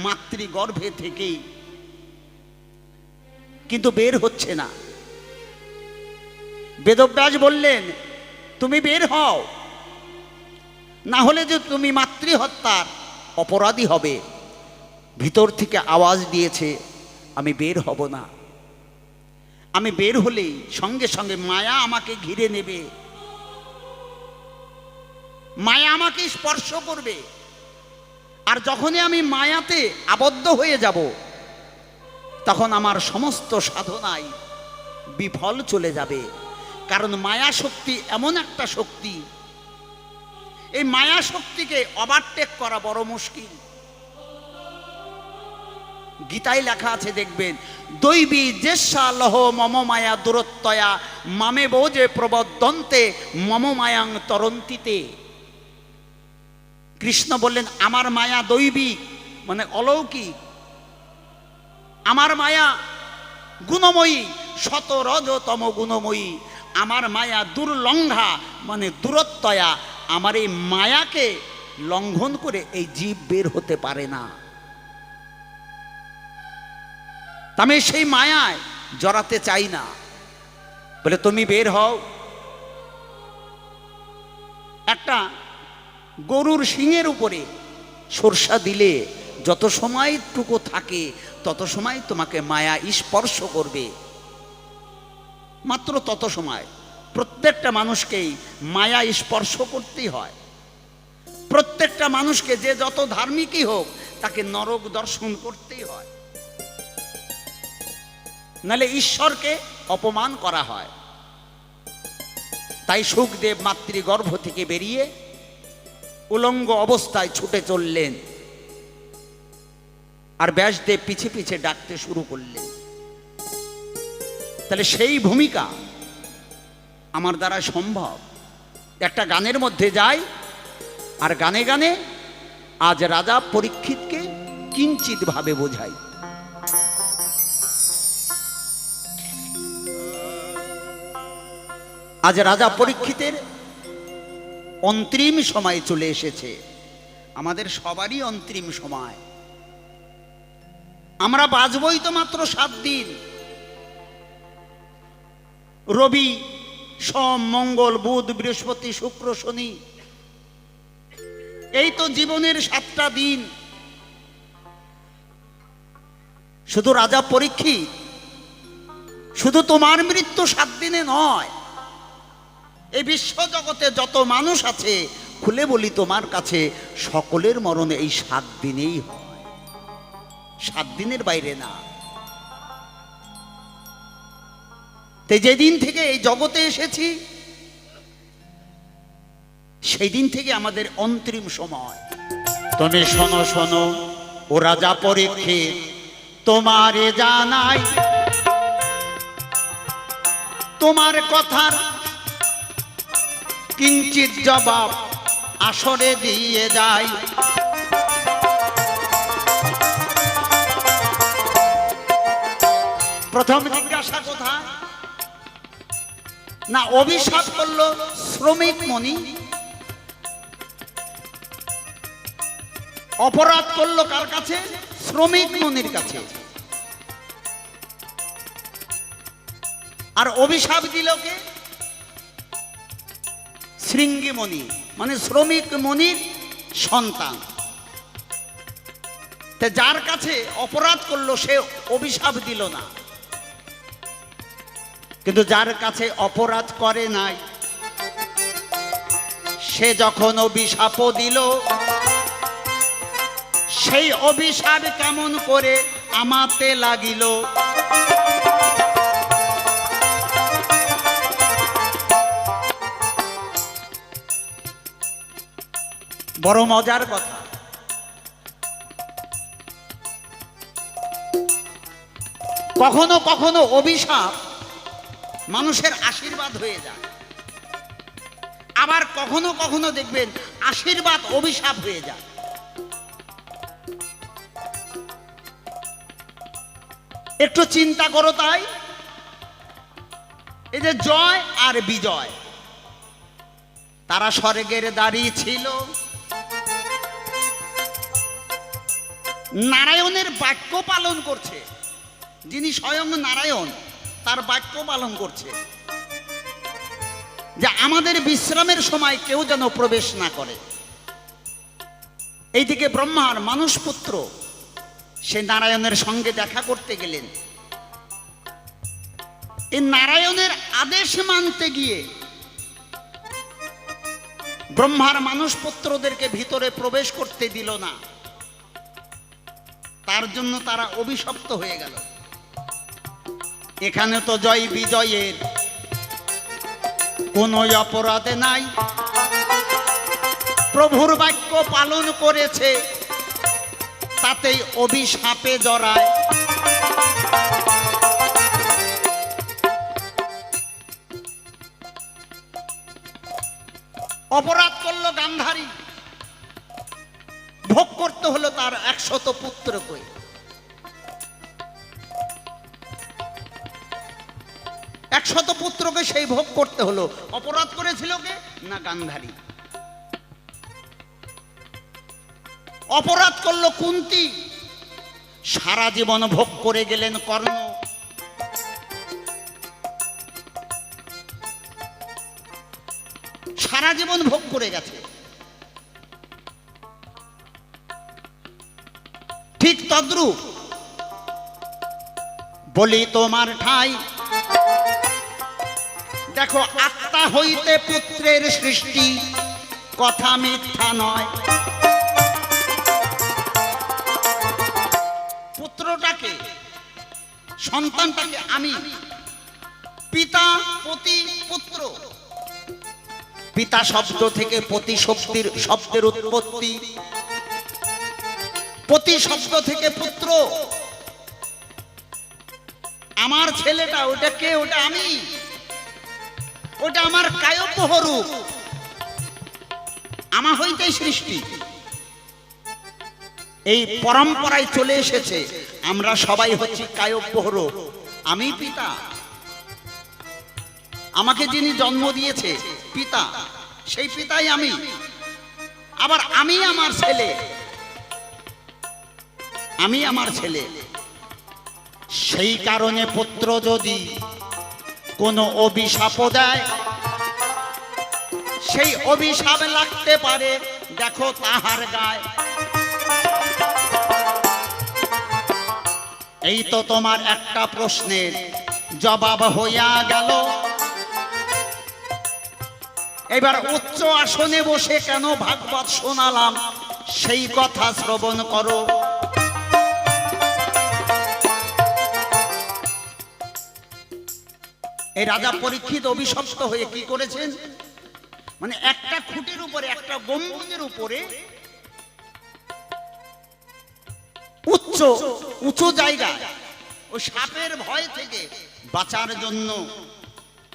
মাতৃগর্ভে থেকেই। কিন্তু বের হচ্ছে না। বেদব্যাস বললেন, তুমি বের হও, না হলে যে তুমি মাতৃহত্যার অপরাধী হবে। ভিতর থেকে আওয়াজ দিয়েছে, আমি বের হব না। আমি বের হলেই সঙ্গে সঙ্গে মায়া আমাকে ঘিরে নেবে, মায়া আমাকে স্পর্শ করবে। আর যখনই আমি মায়াতে আবদ্ধ হয়ে যাব, তখন আমার সমস্ত সাধনায় বিফল চলে যাবে। কারণ মায়া শক্তি এমন একটা শক্তি, এই মায়া শক্তিকে ওভারটেক করা বড় মুশকিল। গীতায় লেখা আছে দেখবেন, দৈবী জেস্যা লহ মম মায়া দূরত্বয়া মামে বোজে প্রবদন্তে মম মায়াং তরন্তিতে। কৃষ্ণ বললেন আমার মায়া দৈবিক মানে অলৌকিক, আমার মায়া গুণময়ী, শত রজতম গুণময়ী, আমার মায়া দুর্লঙ্ঘা মানে দূরত্বয়া, আমার এই মায়াকে লঙ্ঘন করে এই জীব বের হতে পারে না। আমি সেই মায়ায় জড়াতে চাই না। বলে তুমি বের হও। একটা গরুর শিঙের উপরে সরষা দিলে যত সময়টুকু থাকে তত সময় তোমাকে মায়া স্পর্শ করবে, মাত্র তত সময়। প্রত্যেকটা মানুষকেই মায়া স্পর্শ করতেই হয়। প্রত্যেকটা মানুষকে যে যত ধার্মিকই হোক তাকে নরক দর্শন করতেই হয়, নাহলে ঈশ্বরকে অপমান করা হয়। তাই সুখদেব মাতৃগর্ভ থেকে বেরিয়ে উলঙ্গ অবস্থায় ছুটে চললেন, আর ব্যাসদেব পিছে পিছে ডাকতে শুরু করলেন। তাহলে সেই ভূমিকা আমার দ্বারা সম্ভব। একটা গানের মধ্যে যাই, আর গানে গানে আজ রাজা পরীক্ষিতকে কিঞ্চিত ভাবে বোঝাই। আজ রাজা পরীক্ষিতের অন্তিম সময় চলে এসেছে। আমাদের সবারই অন্তিম সময়। আমরা বাঁচবই তো মাত্র 7 দিন। রবি, সোম, মঙ্গল, বুধ, বৃহস্পতি, শুক্র, শনি, এই তো জীবনের 7টা দিন। শুধু রাজা পরীক্ষিত, শুধু তোমার মৃত্যু 7 দিনে নয়, এই বিশ্ব জগতে যত মানুষ আছে খুলে বলি তোমার কাছে, সকলের মরণ এই 7 দিনেই হয়, 7 দিনের বাইরে না। তাই যেদিন থেকে এই জগতে এসেছি সেই দিন থেকে আমাদের অন্তিম সময়। তুমি শোনো শোনো ও রাজা পরীক্ষিত, তোমারে জানাই তোমার কথার কিঞ্চিত জবাব আসরে দিয়ে যাই। প্রথম জিজ্ঞাসা কোথায়? না, অভিশাপ করলো শ্রমিক মণি, অপরাধ করলো কার কাছে? শ্রমিক মণির কাছে। আর অভিশাপ দিল কে? শৃঙ্গী মণি, মানে শ্রমিক মণির সন্তান। যার কাছে অপরাধ করলো সে অভিশাপ দিল না, কিন্তু যার কাছে অপরাধ করে নাই সে যখন অভিশাপ দিল, সেই অভিশাপ কেমন করে আমাতে লাগিল। বড় মজার কথা, কখনো কখনো অভিশাপ মানুষের আশীর্বাদ হয়ে যায়, আবার কখনো কখনো দেখবেন আশীর্বাদ অভিশাপ হয়ে যায়। একটু চিন্তা করো। তাই এই যে জয় আর বিজয়, তারা স্বর্গের দাঁড়িয়ে ছিল, নারায়ণের বাক্য পালন করছে। যিনি স্বয়ং নারায়ণ তার বাক্য পালন করছে যে আমাদের বিশ্রামের সময় কেউ যেন প্রবেশ না করে। এইদিকে ব্রহ্মার মানুষ পুত্র সে নারায়ণের সঙ্গে দেখা করতে গেলেন। এই নারায়ণের আদেশ মানতে গিয়ে ব্রহ্মার মানুষ পুত্রদেরকে ভিতরে প্রবেশ করতে দিল না, তার জন্য তারা অভিশপ্ত হয়ে গেল। এখানে তো জয় বিজয়ের কোনো অপরাধ নাই, প্রভুর বাক্য পালন করেছে, তাতেই অভিশাপে জড়ায়। অপরাধ করলো গান্ধারী, ভোগ করতে হলো তার 100 পুত্রকে। 100 পুত্রকে সেই ভোগ করতে হলো। অপরাধ করেছিল কে? না, গান্ধারী। অপরাধ করলো কুন্তী, সারা জীবন ভোগ করে গেলেন কর্ণ। সারা জীবন ভোগ করে গেছে। ঠিক তদ্রূপ বলি তোমার ঠাই, দেখো আত্মা হইতে পুত্রের সৃষ্টি, কথা মিথ্যা নয়। পুত্রটাকে, সন্তানটাকে আমি, পিতা পতি পুত্র। পিতা শব্দ থেকে পতি শব্দের উৎপত্তি, পতি শব্দ থেকে পুত্র। আমার ছেলেটা, ওটা কে? ওটা আমি, ওটা আমার কায়ব্য রূপ, আমা হইতেই সৃষ্টি। এই পরম্পরায় চলে এসেছে, আমরা সবাই হচ্ছি কায়ব্য রূপ। আমি পিতা, আমাকে যিনি জন্ম দিয়েছে পিতা, সেই পিতাই আমি। আবার আমি আমার ছেলে, আমি আমার ছেলে। সেই কারণে পুত্র যদি কোনো অভিশাপ দেয়, সেই অভিশাপ লাগতে পারে দেখো তাহার গায়ে। এই তো তোমার একটা প্রশ্নের জবাব হইয়া গেল। এবার উচ্চ আসনে বসে কেন ভাগবত শোনালাম, সেই কথা শ্রবণ করো। এই রাজা পরীক্ষিত অভিশপ্ত হয়ে কি করেছেন, মানে একটা খুঁটির উপরে, একটা গম্বুজের উপরে উঁচু জায়গায় ওই সাপের ভয় থেকে বাঁচার জন্য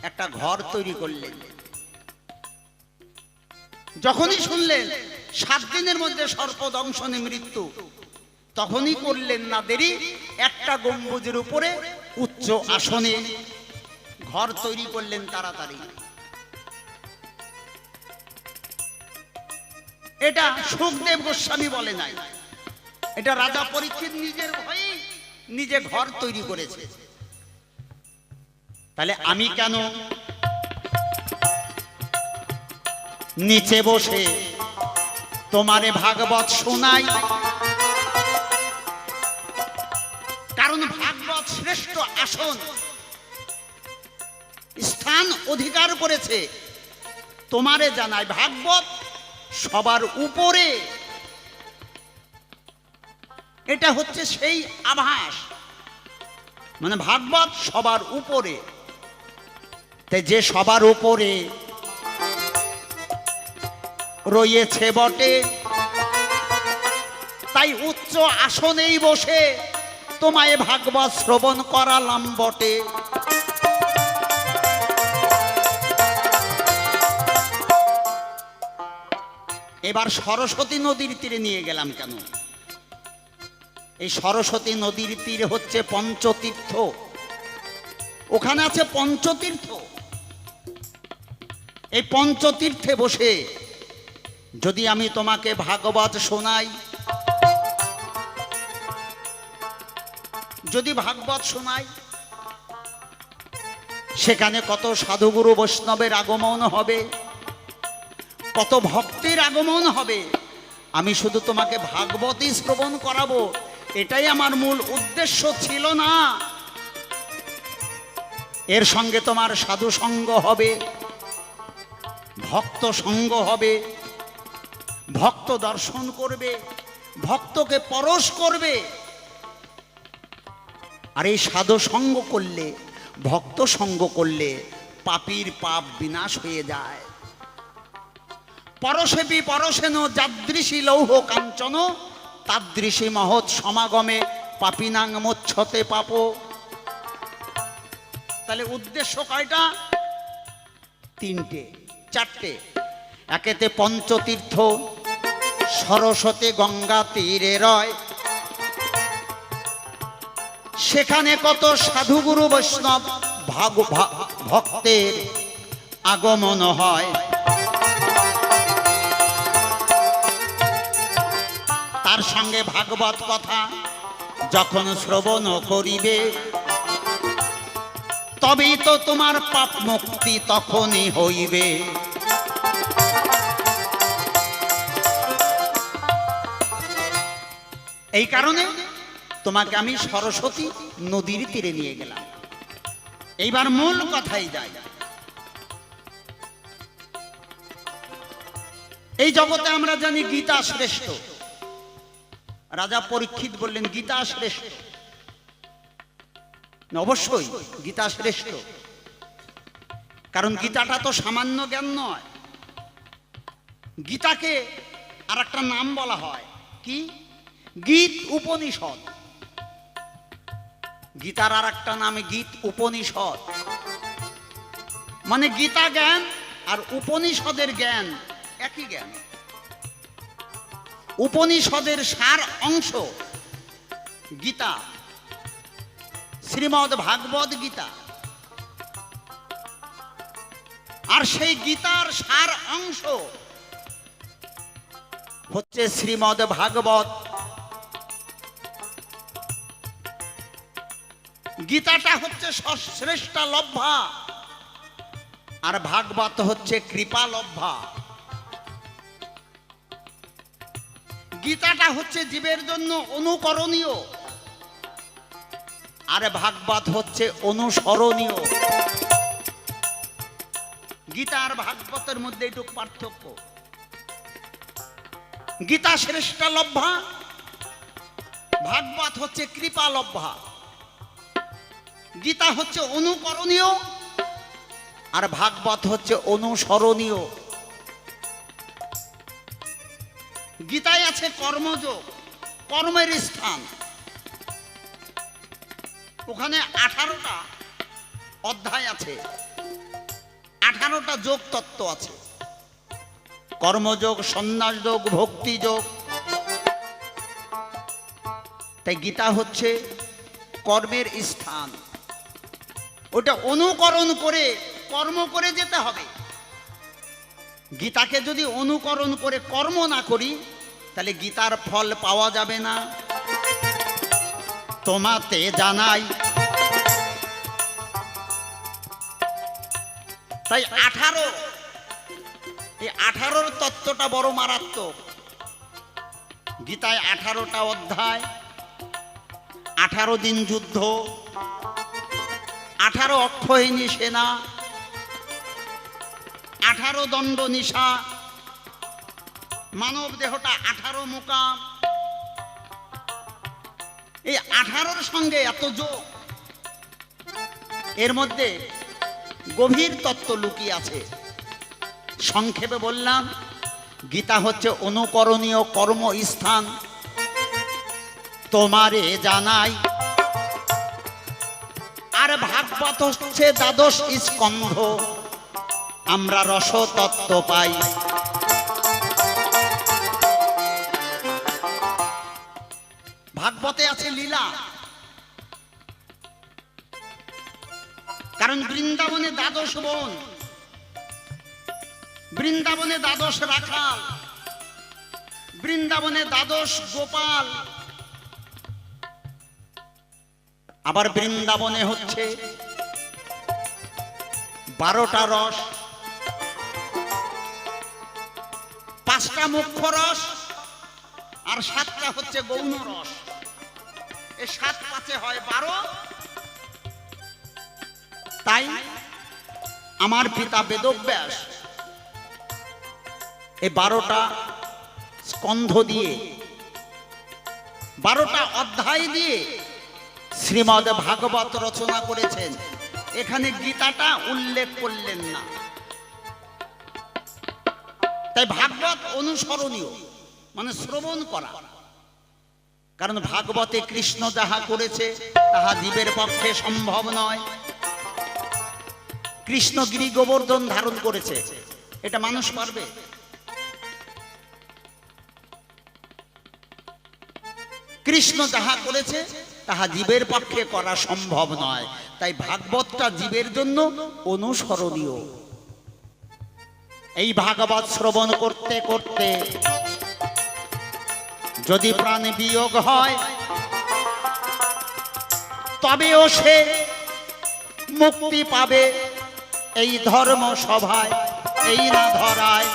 একটা ঘর তৈরি করলেন। যখনই শুনলেন 7 দিনের মধ্যে সর্পদংশনে মৃত্যু, তখনই করলেন না দেরি, একটা গম্বুজের উপরে উচ্চ আসনে ঘর তৈরি করলেন তাড়াতাড়ি। এটা সুখদেব গোস্বামী বলে নাই, এটা রাজা পরীক্ষিত নিজের ভয়ে নিজে ঘর তৈরি করেছে। তাহলে আমি কেন নিচে বসে তোমারে ভাগবত শোনাই? কারণ ভাগবত শ্রেষ্ঠ আসন, স্থান অধিকার করেছে। তোমারে জানায় ভাগবত সবার উপরে, এটা হচ্ছে সেই আভাস, মানে ভাগবত সবার উপরে। তাই যে সবার উপরে রয়েছে বটে, তাই উচ্চ আসনেই বসে তোমায় ভাগবত শ্রবণ করালাম বটে। এবার সরস্বতী নদীর তীরে নিয়ে গেলাম কেন? এই সরস্বতী নদীর তীরে হচ্ছে পঞ্চতীর্থ, ওখানে আছে পঞ্চতীর্থ। এই পঞ্চতীর্থে বসে যদি আমি তোমাকে ভাগবত শোনাই, যদি ভাগবত শোনাই, সেখানে কত সাধুগুরু বৈষ্ণবের আগমন হবে, কত ভক্তের আগমন হবে। আমি শুধু তোমাকে ভাগবতই শ্রবণ করাবো, এটাই আমার মূল উদ্দেশ্য ছিল না। এর সঙ্গে তোমার সাধু সঙ্গ হবে, ভক্ত সঙ্গ হবে, ভক্ত দর্শন করবে, ভক্তকে পরশ করবে। আর এই সাধু সঙ্গ করলে, ভক্ত সঙ্গ করলে পাপীর পাপ বিনাশ হয়ে যায়। পরশেপি পরশেন যাদৃশী লৌহ কাঞ্চন তাদৃশী মহৎ সমাগমে পাপিনাং মোচ্ছতে পাপ। তাহলে উদ্দেশ্য কয়টা? তিনটে চারটে। একেতে পঞ্চতীর্থ, সরস্বতী গঙ্গা তীরে রয়, সেখানে কত সাধুগুরু বৈষ্ণব ভক্তের আগমন হয়। তার সঙ্গে ভাগবত কথা যখন শ্রবণ করিবে, তবেই তো তোমার পাপ মুক্তি তখনই হইবে। এই কারণে তোমাকে আমি সরস্বতী নদীর তীরে নিয়ে গেলাম। এইবার মূল কথাই যাই। এই জগতে আমরা জানি গীতা শ্রেষ্ঠ। রাজা পরীক্ষিত বললেন গীতা শ্রেষ্ঠ। অবশ্যই গীতা শ্রেষ্ঠ, কারণ গীতাটা তো সামান্য জ্ঞান নয়। গীতাকে আর একটা নাম বলা হয় কি? গীত উপনিষদ। গীতার আর একটা নাম গীত উপনিষদ। মানে গীতা জ্ঞান আর উপনিষদের জ্ঞান একই জ্ঞান। উপনিষদের সার অংশ গীতা, শ্রীমদ্ ভাগবত গীতা। আর সেই গীতার সার অংশ হচ্ছে শ্রীমদ্ ভাগবত। গীতাটা হচ্ছে শ্রেষ্ঠা লভ্যা, আর ভাগবত হচ্ছে কৃপা লভ্যা। গীতাটা হচ্ছে জীবের জন্য অনুকরণীয়, আর ভাগবত হচ্ছে অনুসরণীয়। গীতা আর ভাগবতের মধ্যে এইটুকু পার্থক্য। গীতা শ্রেষ্ঠা লভ্যা, ভাগবত হচ্ছে কৃপা লভ্যা। গীতা হচ্ছে অনুকরণীয়, আর ভাগবত হচ্ছে অনুসরণীয়। গীতায় আছে কর্মযোগ, কর্মের স্থান। ওখানে 18টা অধ্যায় আছে, 18টা যোগ তত্ত্ব আছে। কর্মযোগ, সন্ন্যাস যোগ, ভক্তি যোগ। তাই গীতা হচ্ছে কর্মের স্থান। ওটা অনুকরণ করে কর্ম করে যেতে হবে। গীতাকে যদি অনুকরণ করে কর্ম না করি, তাহলে গীতার ফল পাওয়া যাবে না। তোমাতে জানাই। তাই 18 তত্ত্বটা বড় মারাত্মক। গীতায় 18টা অধ্যায়, 18 দিন যুদ্ধ, 18 অক্ষয়িনী সেনা, 18 দণ্ড নিশা, মানব দেহটা 18 মুকাম। এই 18-র সঙ্গে এত যোগ, এর মধ্যে গভীর তত্ত্ব লুকিয়ে আছে। সংক্ষেপে বললাম, গীতা হচ্ছে অনুকরণীয় কর্মস্থান। তোমারে জানাই। আর ভাগবত হচ্ছে দ্বাদশ স্কন্ধ, আমরা রস তত্ত্ব পাই। ভাগবতে আছে লীলা, কারণ বৃন্দাবনে দ্বাদশ বন, বৃন্দাবনে দ্বাদশ রাখাল, বৃন্দাবনে দ্বাদশ গোপাল। আবার বৃন্দাবনে হচ্ছে 12টা রস, 5টা মুখ্য রস, আর 7টা হচ্ছে গৌণ রস। এই 7 5 হয় 12। তাই আমার পিতা বেদব্যাস এই 12টা স্কন্ধ দিয়ে, 12টা অধ্যায় দিয়ে শ্রীমদ্ ভাগবত রচনা করেছেন। এখানে গীতাটা উল্লেখ করলেন না। তাই ভাগবত অনুসরণীয়, মানে শ্রবণ করা। কারণ ভাগবতে কৃষ্ণ যাহা করেছে তাহা জীবের পক্ষে সম্ভব নয়। কৃষ্ণ গিরি গোবর্ধন ধারণ করেছে, এটা মানুষ পারবে? কৃষ্ণ যাহা করেছে তাহা জীবের পক্ষে করা সম্ভব নয়। তাই ভাগবতটা জীবের জন্য অনুসরণীয়। এই ভাগবত শ্রবণ করতে করতে যদি প্রাণ বিয়োগ হয় তবেও সে মুক্তি পাবে এই ধর্ম সভায়, এই না ধরায়।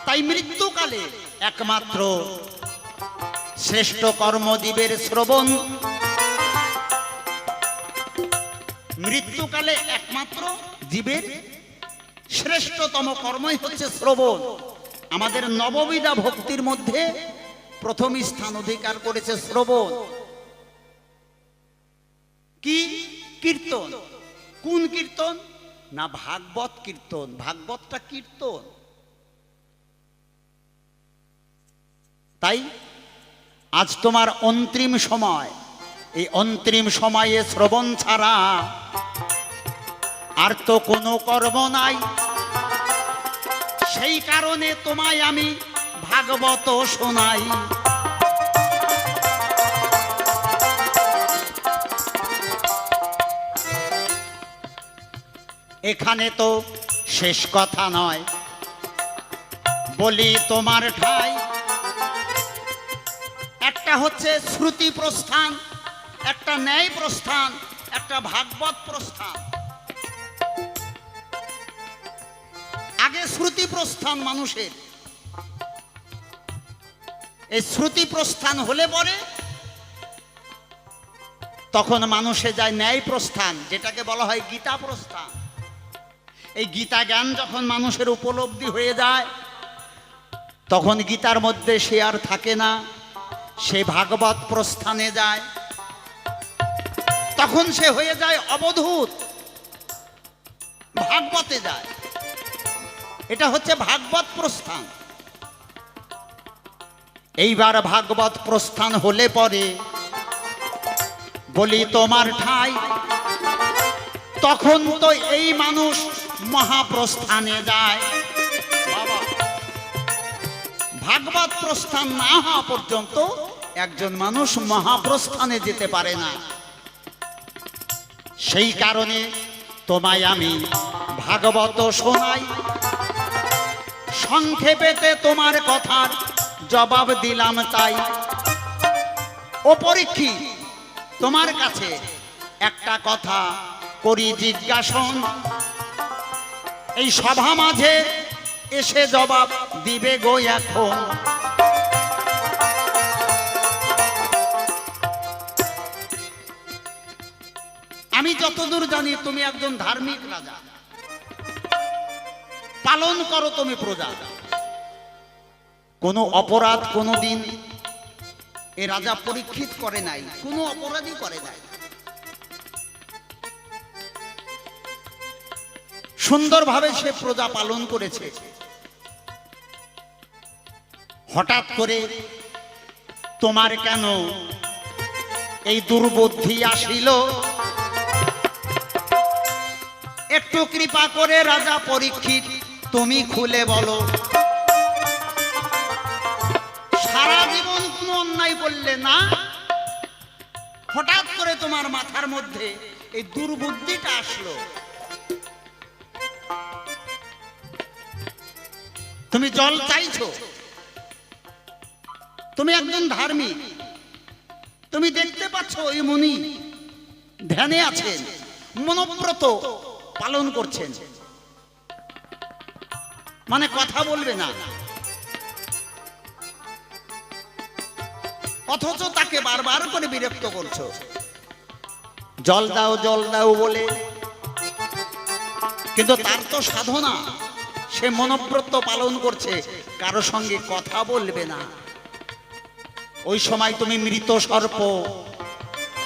তাই মৃত্যুকালে একমাত্র শ্রেষ্ঠ কর্মজীবের শ্রবণ, মৃত্যুকালে একমাত্র জীবের শ্রেষ্ঠতম কর্মই হচ্ছে শ্রবণ। আমাদের নববিধা ভক্তির মধ্যে প্রথম স্থান অধিকার করেছে শ্রবণ। কি কীর্তন? কোন কীর্তন? না ভাগবত কীর্তন। ভাগবতটা কীর্তন। তাই আজ তোমার অন্তিম সময়, এই অন্তিম সময়ে শ্রবণ ছাড়া আর তো কোনো কর্ম নাই। সেই কারণে তোমায় আমি ভাগবত শোনাই। এখানে তো শেষ কথা নয়, বলি তোমার ঠাই। একটা হচ্ছে শ্রুতি প্রস্থান, একটা ন্যায় প্রস্থান, একটা ভাগবত প্রস্থান। আগে শ্রুতি প্রস্থান মানুষের, এই শ্রুতি প্রস্থান হলে পরে তখন মানুষে যায় ন্যায় প্রস্থান, যেটাকে বলা হয় গীতা প্রস্থান। এই গীতা জ্ঞান যখন মানুষের উপলব্ধি হয়ে যায় তখন গীতার মধ্যে সে আর থাকে না, সে ভাগবত প্রস্থানে যায়। তখন সে হয়ে যায় অবধূত, ভাগবতে যায়। এটা হচ্ছে ভাগবত প্রস্থান। এইবার ভাগবত প্রস্থান হলে পরে বলি তোমার ঠাই, তখন তো এই মানুষ মহাপ্রস্থানে যায়। বাবা, ভাগবত প্রস্থান না হওয়া পর্যন্ত একজন মানুষ মহাপ্রস্থানে যেতে পারে না। সেই কারণে তোমায় আমি ভাগবত শোনাই। সংক্ষেপেতে তোমার কথার জবাব দিলাম তাই। ও পরীক্ষিত, তোমার কাছে একটা কথা করি জিজ্ঞাসন, এই সভা মাঝে এসে জবাব দিবে গো এখন। আমি যতদূর জানি তুমি একজন ধার্মিক রাজা, পালন করো তুমি প্রজা। কোনো অপরাধ কোনোদিন এ রাজা পরীক্ষিত করে নাই, কোনো অপরাধী করে নাই। সুন্দরভাবে সে প্রজা পালন করেছে। হঠাৎ করে তোমার কেন এই দুর্বুদ্ধি আসিল? একটু কৃপা করে রাজা পরীক্ষিত তুমি খুলে বলো। সারা জীবন কোনো অন্যায় করলে না, হঠাৎ করে তোমার মাথার মধ্যে এই দুর্বুদ্ধিটা আসলো। তুমি জল চাইছো, তুমি একজন ধার্মিক, তুমি দেখতে পাচ্ছ ওই মুনি ধ্যানে আছেন, মনোব্রত পালন করছেন, মানে কথা বলবে না, অথচ তাকে বারবার করে বিরক্ত করছো। জল দাও জল দাও বলে, কিন্তু তার তো সাধনা, সে মনোব্রত পালন করছে, কারো সঙ্গে কথা বলবে না। ওই সময় তুমি মৃত সর্প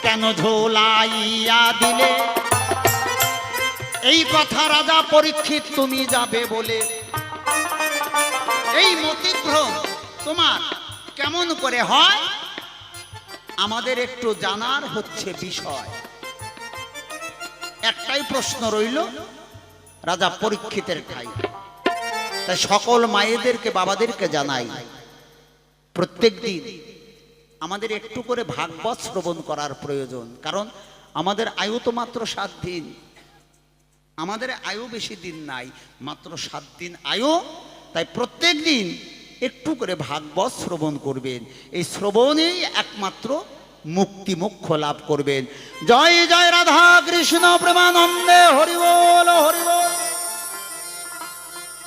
কেন ঝোলাইয়া দিলে? এই কথা রাজা পরীক্ষিত তুমি যাবে বলে। এই মতিভ্রম তোমার কেমন করে হয় আমাদের একটু জানার হচ্ছে বিষয়। একটাই প্রশ্ন রইল রাজা পরীক্ষিতের ঠাই। তাই সকল মায়েদেরকে বাবাদেরকে জানাই, প্রত্যেক দিন আমাদের একটু করে ভাগবত শ্রবণ করার প্রয়োজন। কারণ আমাদের আয়ু তো মাত্র 7 দিন, আমাদের আয়ু বেশি দিন নাই, মাত্র 7 দিন আয়ু। তাই প্রত্যেক দিন একটু করে ভাগবত শ্রবণ করবেন। এই শ্রবণেই একমাত্র মুক্তি মোক্ষ লাভ করবেন। জয় জয় রাধা কৃষ্ণ প্রেমানন্দে, হরি বল হরি বল।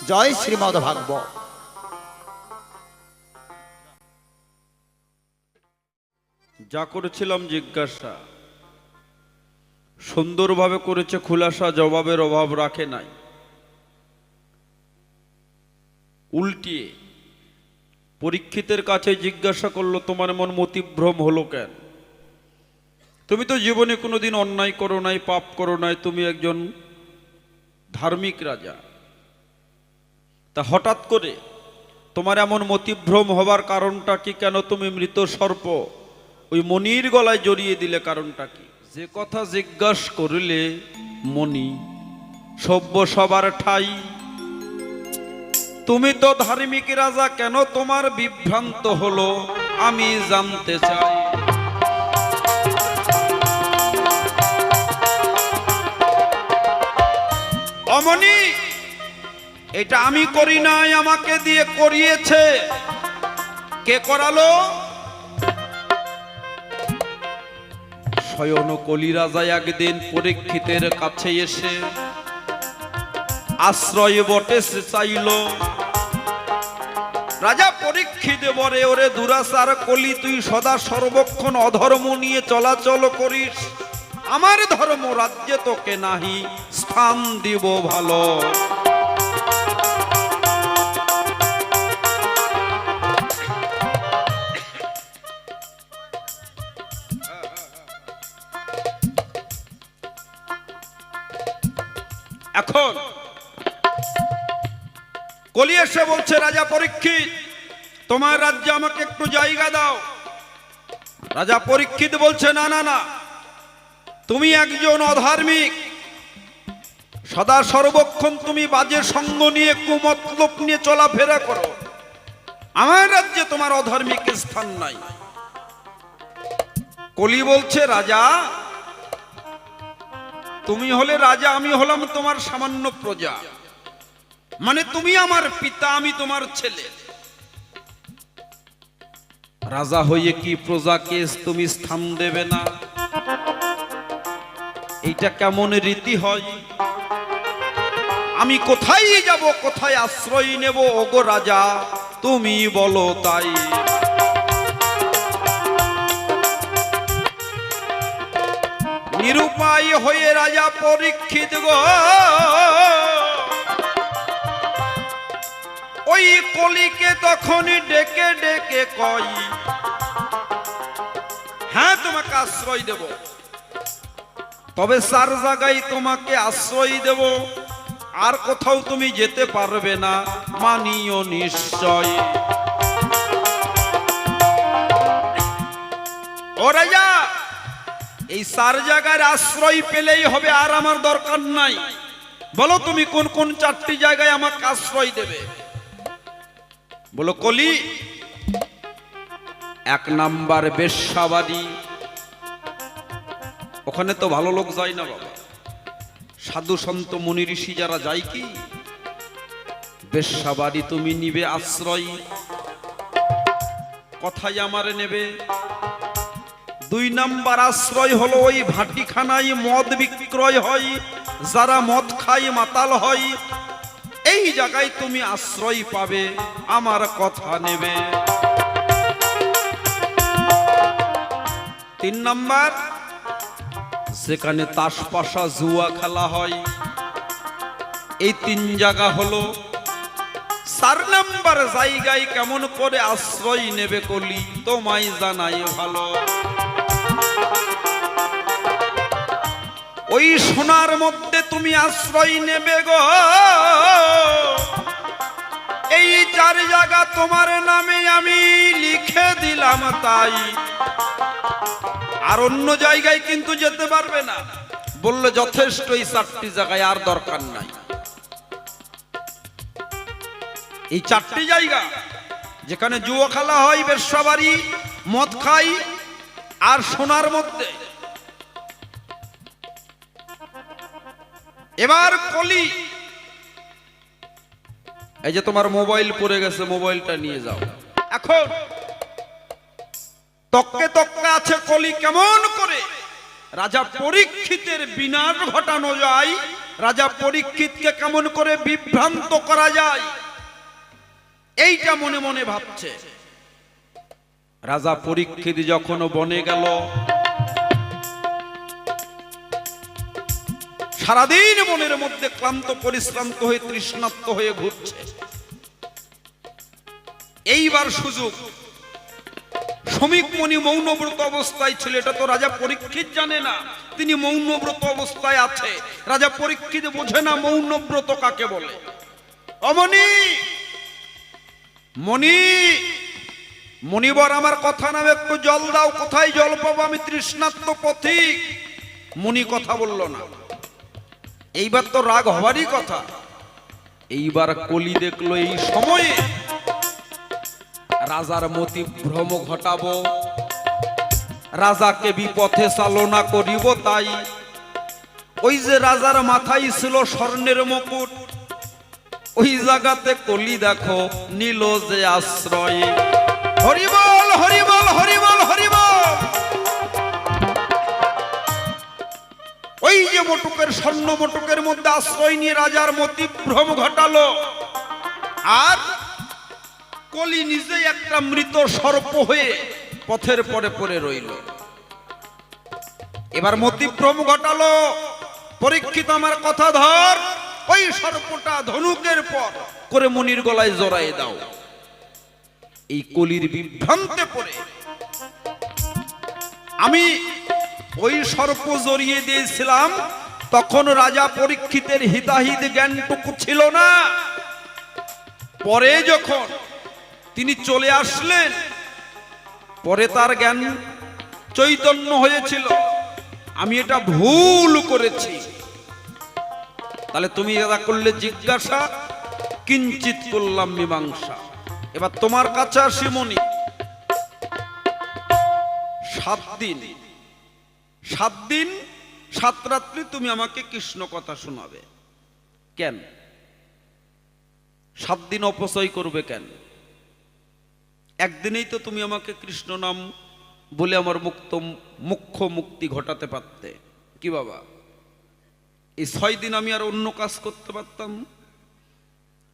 জয় শ্রীমদ ভাগবত। যা করেছিলাম জিজ্ঞাসা সুন্দরভাবে করেছে, খুলাসা, জবাবের অভাব রাখে নাই। উল্টিয়ে পরীক্ষিতের কাছে জিজ্ঞাসা করলো, তোমার এমন মতিভ্রম হলো কেন? তুমি তো জীবনে কোনোদিন অন্যায় করো নাই, পাপ করো নাই, তুমি একজন ধার্মিক রাজা। তা হঠাৎ করে তোমার এমন মতিভ্রম হবার কারণটা কি? কেন তুমি মৃত সর্প ওই মণির গলায় জড়িয়ে দিলে, কারণটা কি? যে কথা জিজ্ঞাসা করিলে মণি সভ্য সবার ঠাই, তুমি তো ধার্মিক রাজা, কেন তোমার বিভ্রান্ত হলো আমি জানতে চাই। অমনি, এটা আমি করি নাই, আমাকে দিয়ে করিয়েছে। কে করালো? স্বয়ং কলি রাজা একদিন পরীক্ষিতের কাছে এসে আশ্রয় বটে সে চাইল। রাজা পরীক্ষিত বলে, ওরে দুরাচার কলি, তুই সদা সর্বক্ষণ অধর্ম নিয়ে চলাচল করিস, আমার ধর্ম রাজ্যে তোকে নাহি স্থান দিব ভালো। এখন কলি এসে বলছে, রাজা পরীক্ষিত, তোমার রাজ্যে আমাকে একটু জায়গা দাও। রাজা পরীক্ষিত বলছে, না না না, তুমি একজন অধার্মিক, সদা সর্বক্ষণ তুমি বাজে সঙ্গ নিয়ে, কুমতলব নিয়ে চলাফেরা করো, আমার রাজ্যে তোমার অধার্মিক স্থান নাই। কলি বলছে, রাজা তুমি হলে রাজা, আমি হলাম তোমার সামান্য প্রজা, মানে তুমি আমার পিতা, আমি তোমার ছেলে। রাজা হয়ে কি প্রজাকে তুমি স্থান দেবে না? এইটা কেমন রীতি হয়? আমি কোথায় যাব, কোথায় আশ্রয় নেব, ওগো রাজা তুমি বলো তাই। নিরুপায় হয়ে রাজা পরীক্ষিত গো ওই কলিকে তখনই ডেকে ডেকে কই, হ্যাঁ তোমাকে আশ্রয় দেব, তবে 4 জায়গায় তোমাকে আশ্রয় দেব, আর কোথাও তুমি যেতে পারবে না, মানিও নিশ্চয়। ও রাজা, এই 4 জায়গার আশ্রয় পেলেই হবে, আর আমার দরকার নাই। বলো তুমি কোন কোন 4টি জায়গায় আমাকে আশ্রয় দেবে? বলো কলি, 1 নাম্বার বেশ্যাবাড়ি, ওখানে তো ভালো লোক যায় না বাবা, সাধু সন্ত মুনি ঋষি যারা যায় কি? বেশ্যাবাড়ি তুমি নিবে আশ্রয়, কথায় আমারে নেবে। 2 নাম্বার আশ্রয় হলো ওই ভাটিখানায় মদ বিক্রয় হয়, যারা মদ খায় মাতাল হয়, এই জায়গায় তুমি আশ্রয় পাবে, আমার কথা নেবে। 3 নাম্বার যেখানে তাস পাশা জুয়া খেলা হয়, এই 3 জায়গা হলো। 4 নাম্বার জায়গায় কেমন করে আশ্রয় নেবে কলি, তোমায় জানাই ভালো। ওই সোনার মধ্যে তুমি আশ্রয় নেবে গো, এই 4 জায়গা তোমার নামে আমি লিখে দিলাম, তাই আর অন্য জায়গায় কিন্তু যেতে পারবে না। বললে যথেষ্ট, এই 4টি জায়গায় আর দরকার নাই। এই 4টি জায়গা যেখানে জুয়া খেলা হয়, বেশ্যাবাড়ি, মদ খাই আর সোনার মধ্যে। এবার কলি, এই যে তোমার মোবাইল পড়ে গেছে, মোবাইলটা নিয়ে যাও। এখন তককে তককে আছে কলি, কেমন করে রাজা পরীক্ষিতের বিনাশ ঘটানো যায়, রাজা পরীক্ষিতকে কেমন করে বিভ্রান্ত করা যায়, এইটা মনে মনে ভাবছে। রাজা পরীক্ষিত যখন বনে গেল, সারাদিন মনের মধ্যে ক্লান্ত পরিশ্রান্ত হয়ে তৃষ্ণার্ত হয়ে ঘুরছে। এইবার সুযোগ, শ্রমিক মণি মৌনব্রত অবস্থায় ছিল, এটা তো রাজা পরীক্ষিত জানে না, তিনি মৌনব্রত অবস্থায় আছে। রাজা পরীক্ষিত বোঝে না মৌনব্রত কাকে বলে। অমনি মণি, মণিবর আমার কথা নামে একটু জল দাও, কোথায় জল পাবো, আমি তৃষ্ণার্ত পথিক। মণি কথা বলল না। এইবার তো রাগ হবারই কথা। এইবার কলি দেখলো এই সময়ে রাজার মতিভ্রম ঘটাবো, রাজাকে বিপথে চালনা করিব, তাই ওই যে রাজার মাথায় ছিল স্বর্ণের মুকুট, ওই জায়গাতে কলি দেখো নিল যে আশ্রয়। হরিবল হরিবল হরিবল হরিবল। ওই যে মটুকের, স্বর্ণ মটুকের মধ্যে আশ্রয় নিয়ে রাজার মতিভ্রম ঘটালো, আর কলি নিজেই একটা মৃত সর্প হয়ে পথের পরে পড়ে রইল। এবার মতিভ্রম ঘটালো, পরীক্ষিত আমার কথা ধর, ওই সর্পটা ধনুকের পর করে মনির গলায় জড়ায় দাও। এই কলির বিভ্রান্তে পড়ে আমি ওই সর্প জড়িয়ে দিয়েছিলাম, তখন রাজা পরীক্ষিতের হিতাহিত জ্ঞানটুকু ছিল না। পরে যখন তিনি চলে আসলেন, পরে তার জ্ঞান চৈতন্য হয়েছিল, আমি এটা ভুল করেছি। তাহলে তুমি এটা করলে জিজ্ঞাসা, কিঞ্চিত করলাম মীমাংসা। এবার তোমার কাছে আসি মনি। 7 দিন 7 রাত্রি তুমি আমাকে কৃষ্ণ কথা শোনাবে। কেন 7 দিন অপচয় করবে কেন? একদিনেই তো তুমি আমাকে কৃষ্ণ নাম বলে আমার মুখ্য মুক্তি ঘটাতে পারতে। কি বাবা, এই 6 দিন আমি আর অন্য কাজ করতে পারতাম?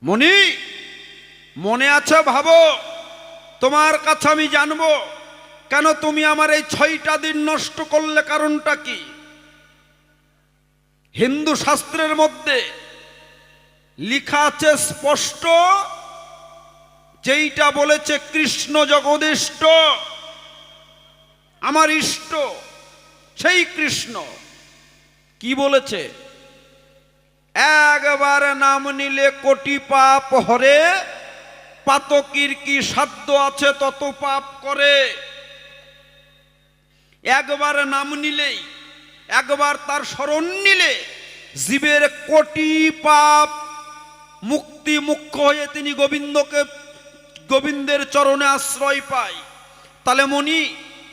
মনি, মনে আছে ভাবো, তোমার কাছে আমি জানবো কেন তুমি আমার এই 6টা দিন নষ্ট করলে, কারণটা কি? হিন্দু শাস্ত্রের মধ্যে লেখা আছে স্পষ্ট, যেইটা বলেছে কৃষ্ণ জগদীষ্ট, আমার ইষ্ট সেই কৃষ্ণ। কি বলেছে? একবার নাম নিলে কোটি পাপ হরে, পাতকীর কি সাধ্য আছে তত পাপ করে। একবার নাম নিলেই, একবার তার শরণ নিলে জীবের কোটি পাপ মুক্তি মুখ্য হয়ে তিনি গোবিন্দের চরণে আশ্রয় পায়। তাহলে মনি,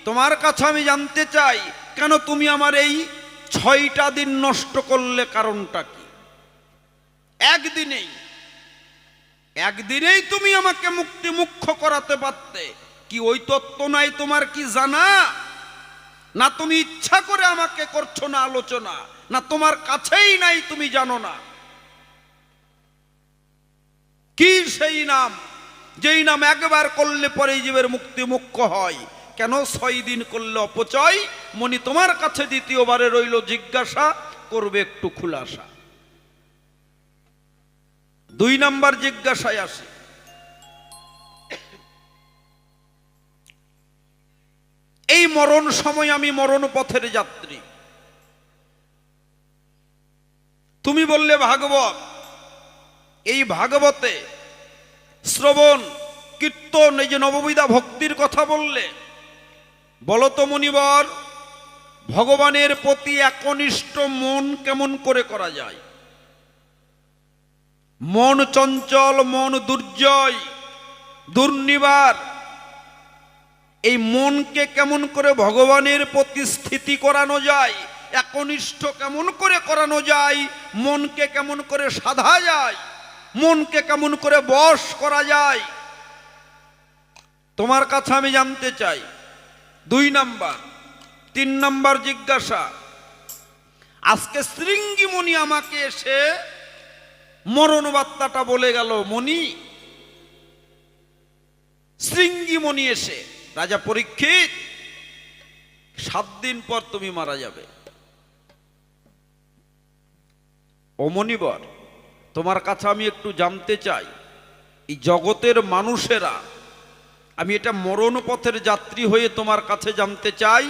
তোমার কাছে আমি জানতে চাই, কেন তুমি আমার এই 6টা দিন নষ্ট করলে, কারণটা কি? একদিনেই তুমি আমাকে মুক্তি মুখ্য করাতে পারতে। কি ওই তত্ত্ব নাই তোমার? কি জানা না? তুমি ইচ্ছা করে আমাকে করছো না আলোচনা, না তোমার কাছেই নাই, তুমি জানো না? কি সেই নাম, যেই নাম একবার করলে পরে জীবের মুক্তি মুখ্য হয়? কেন 6 দিন করলে অপচয়? মনি, তোমার কাছে দ্বিতীয়বারে রইল জিজ্ঞাসা, করবে একটু খুলাসা। 2 নাম্বার জিজ্ঞাসায় আসে। এই মরণ সময় আমি মরণ পথের যাত্রী। তুমি বললে ভাগবত, এই ভাগবতে শ্রবণ, কীর্তন, এই যে নববিধা ভক্তির কথা বললে, বলো তো মুনিবর, ভগবানের প্রতি একনিষ্ঠ মন কেমন করে করা যায়? মন চঞ্চল, মন দুর্জয়, দুর্নিবার, এই মনকে কেমন করে ভগবানের প্রতি স্থিতি করানো যায়, একনিষ্ঠ কেমন করে করানো যায়, মনকে কেমন করে সাধা যায়, মনকে কেমন করে বশ করা যায়, তোমার কাছে আমি জানতে চাই। 2 নাম্বার। 3 নাম্বার জিজ্ঞাসা, আজকে শৃঙ্গী মুনি আমাকে এসে মরণ বার্তাটা বলে গেল। মুনি, শৃঙ্গী মুনি এসে, রাজা পরীক্ষিত 7 দিন পর তুমি মারা যাবে। ও মুনিবর, তোমার কাছে আমি একটু জানতে চাই, এই জগতের মানুষেরা, আমি এটা মরণ পথের যাত্রী হয়ে তোমার কাছে জানতে চাই,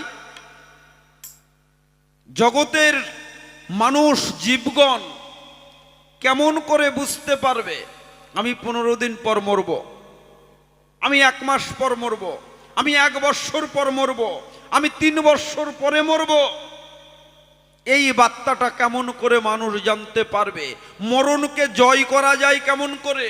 জগতের মানুষ জীবগণ কেমন করে বুঝতে পারবে আমি 15 দিন পর মরব, আমি 1 মাস পর মরব, আমি 1 বৎসর পর মরব, আমি 3 বৎসর পরে মরব? এই বার্তাটা কেমন করে মানুষ জানতে পারবে? মরণকে জয় করা যায় কেমন করে?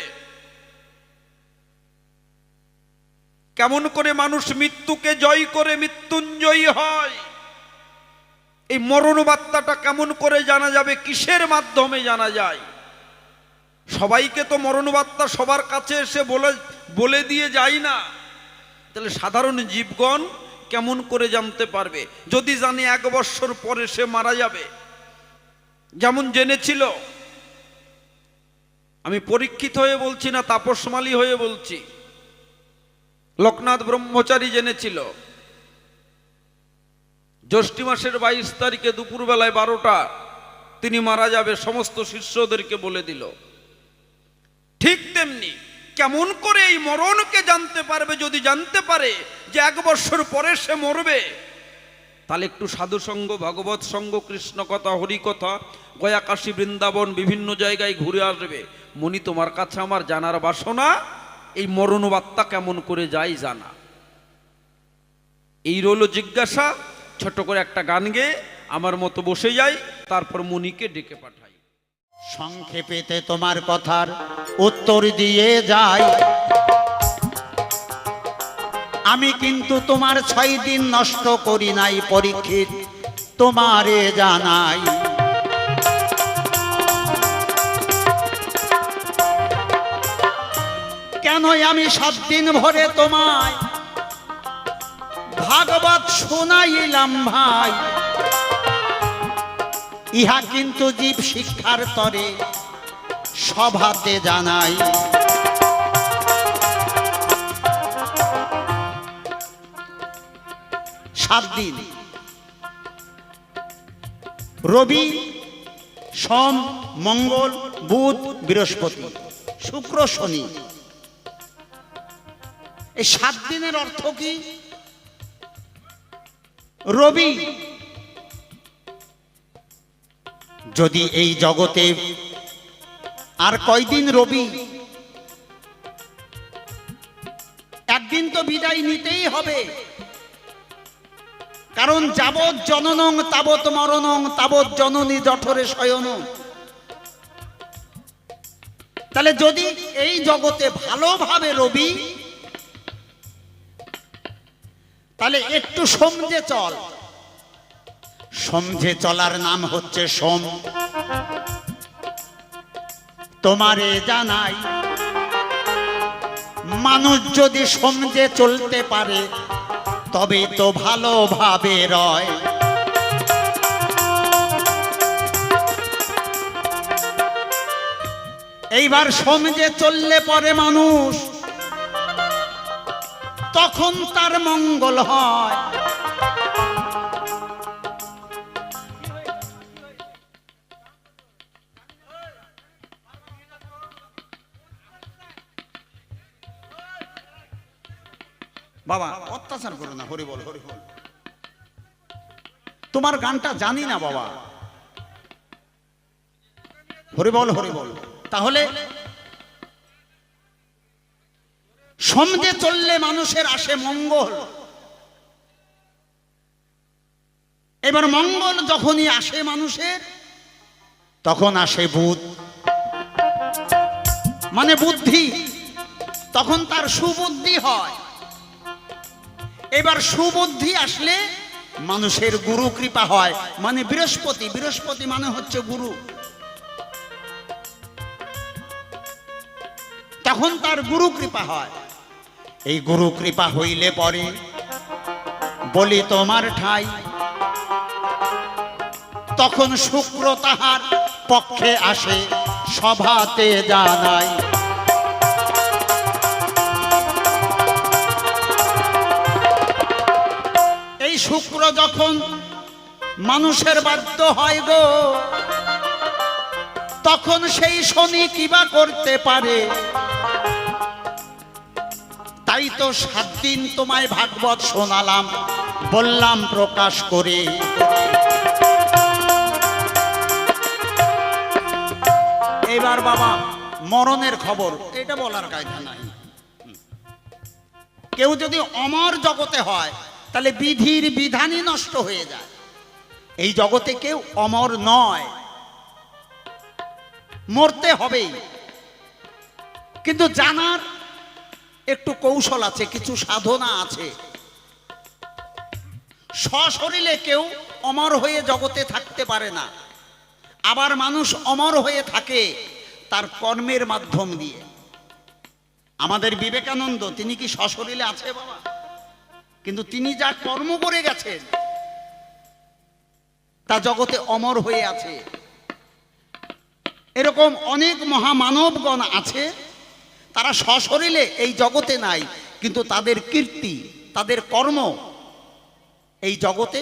কেমন করে মানুষ মৃত্যুকে জয় করে মৃত্যুঞ্জয়ী হয়? এই মরণ বার্তাটা কেমন করে জানা যাবে? কিসের মাধ্যমে জানা যায়? সবাইকে তো মরণ বার্তা সবার কাছে এসে বলে দিয়ে যায় না। তাহলে সাধারণ জীবগণ কেমন করে জানতে পারবে? যদি জানে 1 বৎসর পরে সে মারা যাবে, যেমন জেনেছিল, আমি পরীক্ষিত হয়ে বলছি না, তাপসমালী হয়ে বলছি, লোকনাথ ব্রহ্মচারী জেনেছিল জ্যৈষ্ঠী মাসের 22 তারিখে দুপুরবেলায় 12টা তিনি মারা যাবে, সমস্ত শিষ্যদেরকে বলে দিল। ঠিক তেমনি কেমন করে এই মরণকে জানতে পারবে? যদি জানতে পারে যে 1 বৎসর পরে সে মরবে, তাহলে একটু সাধু সঙ্গ, ভাগবত সঙ্গ, কৃষ্ণ কথা, হরি কথা, গয়া, কাশী, বৃন্দাবন বিভিন্ন জায়গায় ঘুরে আসবে। মুনি, তোমার কাছে আমার জানার বাসনা, এই মরণ বার্তা কেমন করে যায় জানা। এই রইল জিজ্ঞাসা। ছোট করে একটা গান গেয়ে আমার মতো বসে যাই, তারপর মুনিকে ডেকে পাঠাই। সংক্ষেপেতে তোমার কথার উত্তর দিয়ে যাই, আমি কিন্তু তোমার 6 দিন নষ্ট করি নাই পরীক্ষিত, তোমারে জানাই। কেন আমি 7 দিন ভরে তোমায় ভাগবত শোনাইলাম ভাই, ইহা কিন্তু জীব শিক্ষার তরে সভাতে জানাই। সাত দিন, রবি, সোম, মঙ্গল, বুধ, বৃহস্পতি, শুক্র, শনি, এই 7 দিনের অর্থ কি? রবি, যদি এই জগতে আর কয়দিন রবি, একদিন তো বিদায় নিতেই হবে, কারণ যাবৎ জননং তাবৎ মরণং, তাবৎ জননী জঠরে শয়ন। তাহলে যদি এই জগতে ভালোভাবে রবি, তাহলে একটু সমঝে চল। সমঝে চলার নাম হচ্ছে সোম। তোমারে জানাই, মানুষ যদি সমঝে চলতে পারে তবে তো ভালোভাবে রয়। এইবার সমঝে চললে পরে মানুষ, তখন তার মঙ্গল হয়। বাবা অত্যাচার করো না, হরি বল, হরি বল। তোমার গানটা জানি না বাবা, হরি বল, হরি বল। তাহলে সমাজে চললে মানুষের আসে মঙ্গল। এবার মঙ্গল যখনই আসে মানুষের, তখন আসে বুধ, মানে বুদ্ধি, তখন তার সুবুদ্ধি হয়। এবার সুবুদ্ধি আসলে মানুষের গুরু কৃপা হয়, মানে বৃহস্পতি, বৃহস্পতি মানে হচ্ছে গুরু, তখন তার গুরু কৃপা হয়। এই গুরু কৃপা হইলে পরে বলি তোমার ঠাই, তখন শুক্র তাহার পক্ষে আসে সভাতে জানাই। এই শুক্র যখন মানুষের বাধ্য হয় গো, তখন সেই শনি কিবা করতে পারে। তাই তো 7 দিন তোমায় ভাগবত শোনালাম, বললাম প্রকাশ করে। এবার বাবা মরণের খবর, এটা বলার কায়দা নাই। কেউ যদি অমর জগতে হয় তাহলে বিধির বিধানই নষ্ট হয়ে যায়। এই জগতে কেউ অমর নয়, মরতে হবেই। কিন্তু জানার একটু কৌশল আছে, কিছু সাধনা আছে। সশরীরে কেউ অমর হয়ে জগতে থাকতে পারে না। আবার মানুষ অমর হয়ে থাকে তার কর্মের মাধ্যম দিয়ে। আমাদের বিবেকানন্দ, তিনি কি সশরীরে আছে বাবা? কিন্তু তিনি যা কর্ম করে গেছেন তা জগতে অমর হয়ে আছে। এরকম অনেক মহামানবগণ আছে, তারা সশরীরে এই জগতে নাই, কিন্তু তাদের কীর্তি, তাদের কর্ম এই জগতে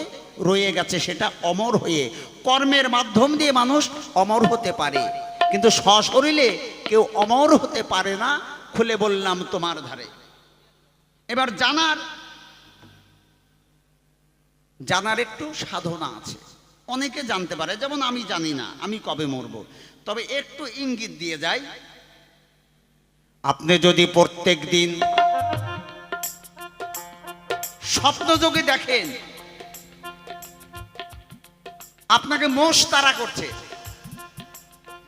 রয়ে গেছে, সেটা অমর হয়ে। কর্মের মাধ্যম দিয়ে মানুষ অমর হতে পারে, কিন্তু সশরীরে কেউ অমর হতে পারে না। খুলে বললাম তোমার ধারে। এবার জানার একটু সাধনা আছে। অনেকে জানতে পারে, যেমন আমি জানি না আমি কবে মরব, তবে একটু ইঙ্গিত দিয়ে যাই। আপনি যদি প্রত্যেক দিন স্বপ্নযোগে দেখেন আপনাকে মোষ তাড়া করছে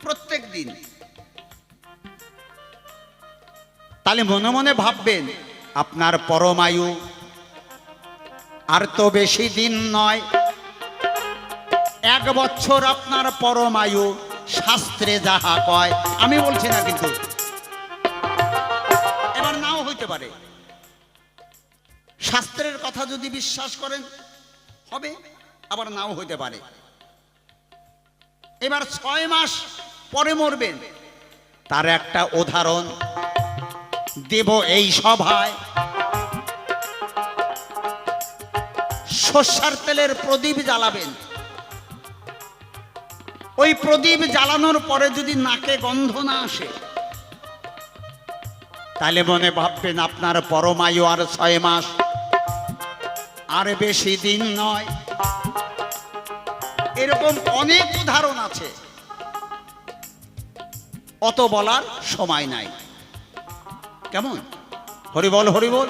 প্রত্যেক দিন, তাহলে মনে মনে ভাববেন আপনার পরমায়ু আর তো বেশি দিন নয়। 1 বছর আপনার পরমায়ু, শাস্ত্রে যাহা কয়। আমি বলছি না, কিন্তু এবার নাও হইতে পারে। শাস্ত্রের কথা যদি বিশ্বাস করেন হবে, আবার নাও হইতে পারে। এবার 6 মাস পরে মরবেন, তার একটা উদাহরণ দেব এই সভায়। সরষের তেলের প্রদীপ জ্বালাবেন, ওই প্রদীপ জ্বালানোর পরে যদি নাকে গন্ধ না আসে, তাহলে মনে ভাববেন আপনার পরমায়ু আর 6 মাস, আর বেশি দিন নয়। এরকম অনেক উদাহরণ আছে, অত বলার সময় নাই। কেমন? হরিবল হরিবল।